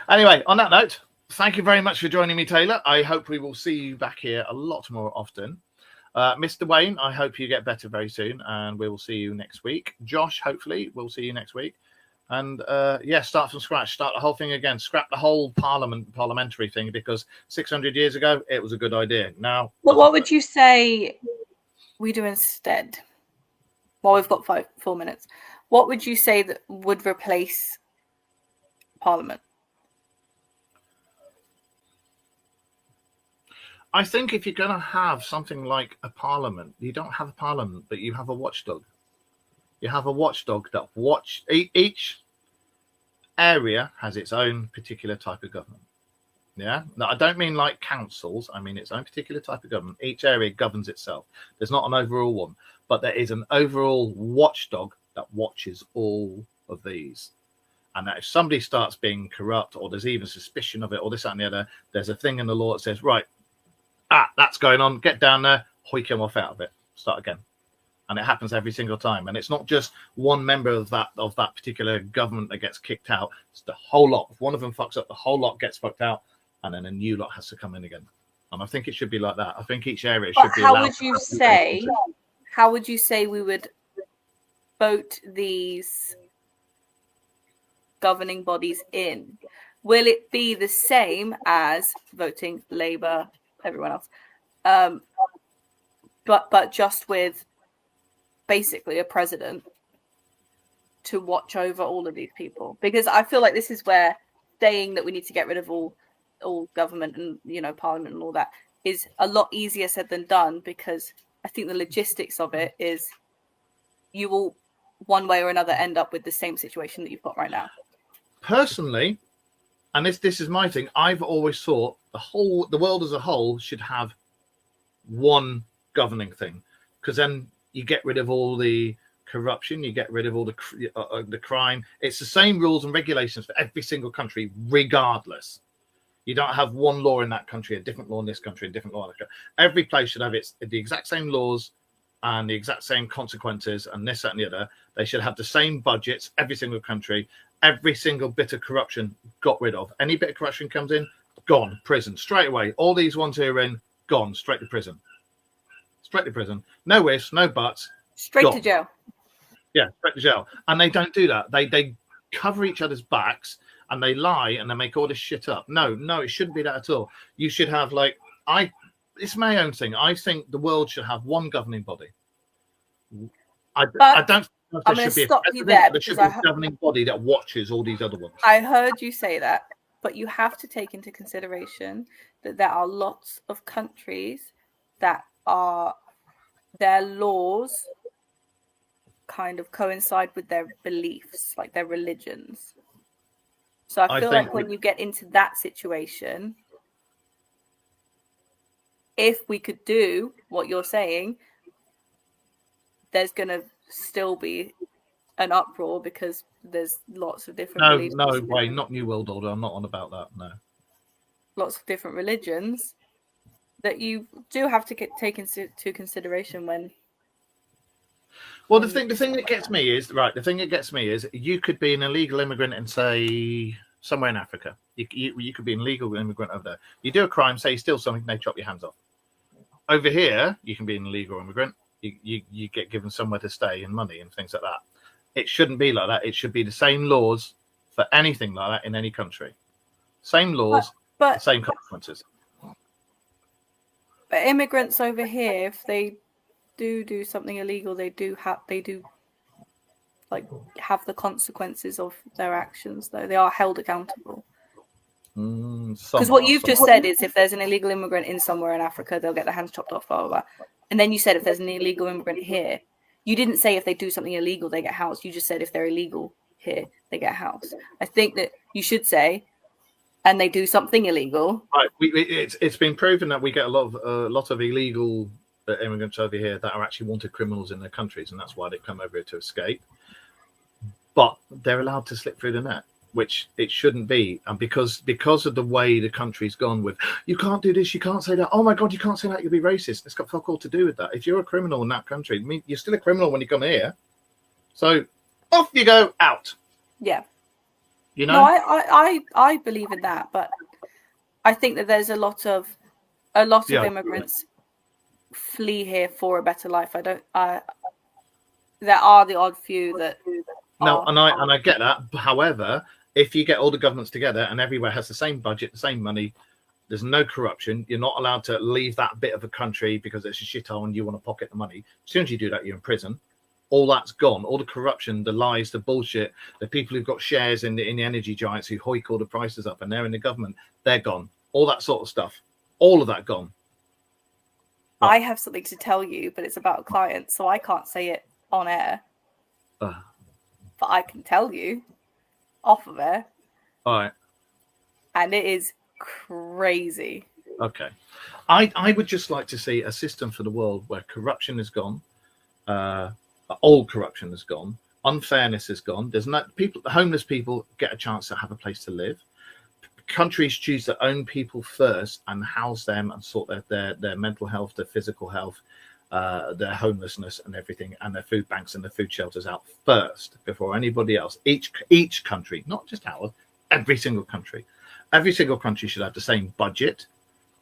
Anyway, on that note, thank you very much for joining me, Taylor. I hope we will see you back here a lot more often. Mr. Wayne, I hope you get better very soon, and we will see you next week. Josh, hopefully, we'll see you next week. And start from scratch, start the whole thing again, scrap the whole parliamentary thing, because 600 years ago, it was a good idea. Now, but what would you say we do instead? Well, we've got 4 minutes. What would you say that would replace Parliament? I think if you're going to have something like a parliament, you don't have a parliament, but you have a watchdog. You have a watchdog that each area has its own particular type of government. Yeah. Now, I don't mean like councils. I mean its own particular type of government. Each area governs itself. There's not an overall one, but there is an overall watchdog that watches all of these. And that if somebody starts being corrupt, or there's even suspicion of it, or this, that, and the other, there's a thing in the law that says, right, that's going on, get down there, hoik him off out of it, start again. And it happens every single time. And it's not just one member of that particular government that gets kicked out. It's the whole lot. If one of them fucks up, the whole lot gets fucked out, and then a new lot has to come in again. And I think it should be like that. I think each area should be allowed. How would you say we would vote these governing bodies in? Will it be the same as voting Labour, everyone else, but just with basically a president to watch over all of these people? Because I feel like this is where saying that we need to get rid of all government and parliament and all that is a lot easier said than done, because I think the logistics of it is you will one way or another end up with the same situation that you've got right now. Personally, and this is my thing, I've always thought the world as a whole should have one governing thing, because then you get rid of all the corruption, you get rid of all the crime. It's the same rules and regulations for every single country, regardless. You don't have one law in that country, a different law in this country, a different law in that country. Every place should have the exact same laws and the exact same consequences and this, that, and the other. They should have the same budgets, every single country. Every single bit of corruption got rid of. Any bit of corruption comes in, gone, prison, straight away. All these ones who are in, gone, straight to prison. Straight to prison. No ifs, no buts. Straight to jail. Yeah, straight to jail. And they don't do that. They cover each other's backs, and they lie, and they make all this shit up. No, it shouldn't be that at all. You should have, it's my own thing. I think the world should have one governing body. I don't. I'm going to stop you there. There should be a governing body that watches all these other ones. I heard you say that, but you have to take into consideration that there are lots of countries that their laws kind of coincide with their beliefs, like their religions. So I feel like when you get into that situation, if we could do what you're saying, there's going to still be an uproar, because there's lots of different religions. No way, not New World Order. I'm not on about that. No. Lots of different religions that you do have to take into consideration when. Well, the thing that gets me is you could be an illegal immigrant and say somewhere in Africa. You could be an illegal immigrant over there. You do a crime, say you steal something, they chop your hands off. Over here, you can be an illegal immigrant. You get given somewhere to stay and money and things like that. It shouldn't be like that. It should be the same laws for anything like that in any country. Same laws, but same consequences. But immigrants over here, if they do something illegal, they do like have the consequences of their actions, though. They are held accountable. Because what you've just said is if there's an illegal immigrant in somewhere in Africa, they'll get their hands chopped off, blah, blah, blah. And then you said if there's an illegal immigrant here, you didn't say if they do something illegal, they get housed. You just said if they're illegal here, they get housed. I think that you should say, and they do something illegal. Right. It's been proven that we get a lot of illegal immigrants over here that are actually wanted criminals in their countries, and that's why they come over here to escape. But they're allowed to slip through the net, which it shouldn't be. And because of the way the country's gone with, you can't do this, you can't say that. Oh my God, you can't say that, you'll be racist. It's got fuck all to do with that. If you're a criminal in that country, I mean, you're still a criminal when you come here. So off you go, out. Yeah. You know? No, I believe in that, but I think that there's a lot of immigrants flee here for a better life. There are the odd few that no, and I get that. However, if you get all the governments together and everywhere has the same budget, the same money, there's no corruption, you're not allowed to leave that bit of a country because it's a shithole and you want to pocket the money. As soon as you do that, you're in prison. All that's gone. All the corruption, the lies, the bullshit, the people who've got shares in the energy giants who hoik all the prices up and they're in the government, they're gone. All that sort of stuff. All of that gone. I have something to tell you, but it's about a client, so I can't say it on air. But I can tell you off of air. All right. And it is crazy. Okay. I would just like to see a system for the world where corruption is gone. All corruption is gone. Unfairness is gone. There's no people. Homeless people get a chance to have a place to live. Countries choose their own people first and house them and sort their mental health, their physical health, their homelessness and everything, and their food banks and their food shelters out first before anybody else. Each country, not just ours, every single country should have the same budget.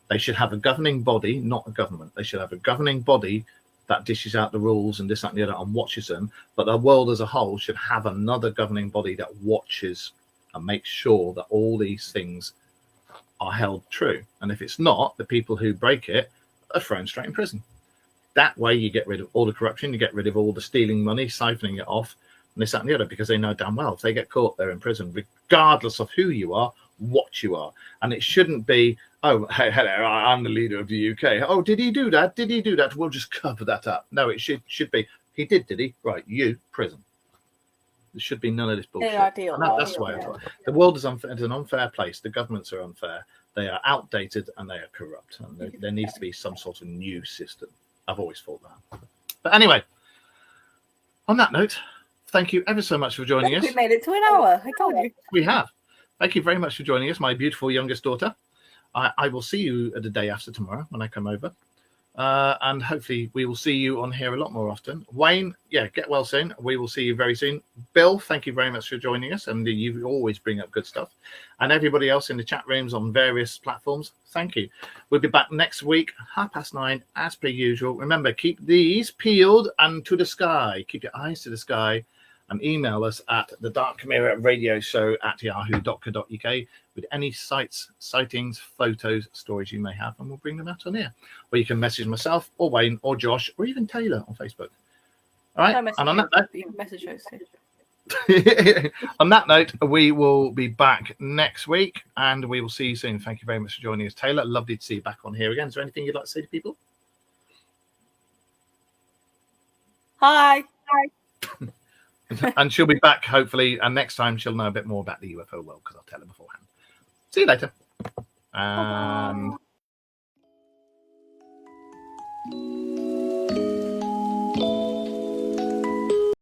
They should have a governing body, not a government. They should have a governing body that dishes out the rules and this, that, and the other and watches them. But the world as a whole should have another governing body that watches and makes sure that all these things are held true. And if it's not, the people who break it are thrown straight in prison. That way you get rid of all the corruption, you get rid of all the stealing money, siphoning it off, and this, that, and the other, because they know damn well if they get caught, they're in prison, regardless of who you are, what you are. And it shouldn't be, oh, hey, hello, I'm the leader of the UK. Oh, did he do that? Did he do that? We'll just cover that up. No, it should be, he did he? Right, you, prison. There should be none of this bullshit. That's why the world is unfair. It's an unfair place. The governments are unfair. They are outdated and they are corrupt. And there needs to be some sort of new system. I've always thought that. But anyway, on that note, thank you ever so much for joining us. We made it to an hour. I told you. We have. Thank you very much for joining us, my beautiful youngest daughter. I will see you the day after tomorrow when I come over. And hopefully we will see you on here a lot more often. Wayne, get well soon. We will see you very soon. Bill, thank you very much for joining us. And you always bring up good stuff. And everybody else in the chat rooms on various platforms, thank you. We'll be back next week, 9:30, as per usual. Remember, keep these peeled and to the sky. Keep your eyes to the sky. And email us at the Dark Mirror Radio Show at yahoo.co.uk with any sightings, photos, stories you may have, and we'll bring them out on here. Or you can message myself, or Wayne, or Josh, or even Taylor on Facebook. All right. And on that note, message us. On that note, we will be back next week, and we will see you soon. Thank you very much for joining us, Taylor. Lovely to see you back on here again. Is there anything you'd like to say to people? Hi. And she'll be back, hopefully, and next time she'll know a bit more about the UFO world because I'll tell her beforehand. See you later. Bye-bye.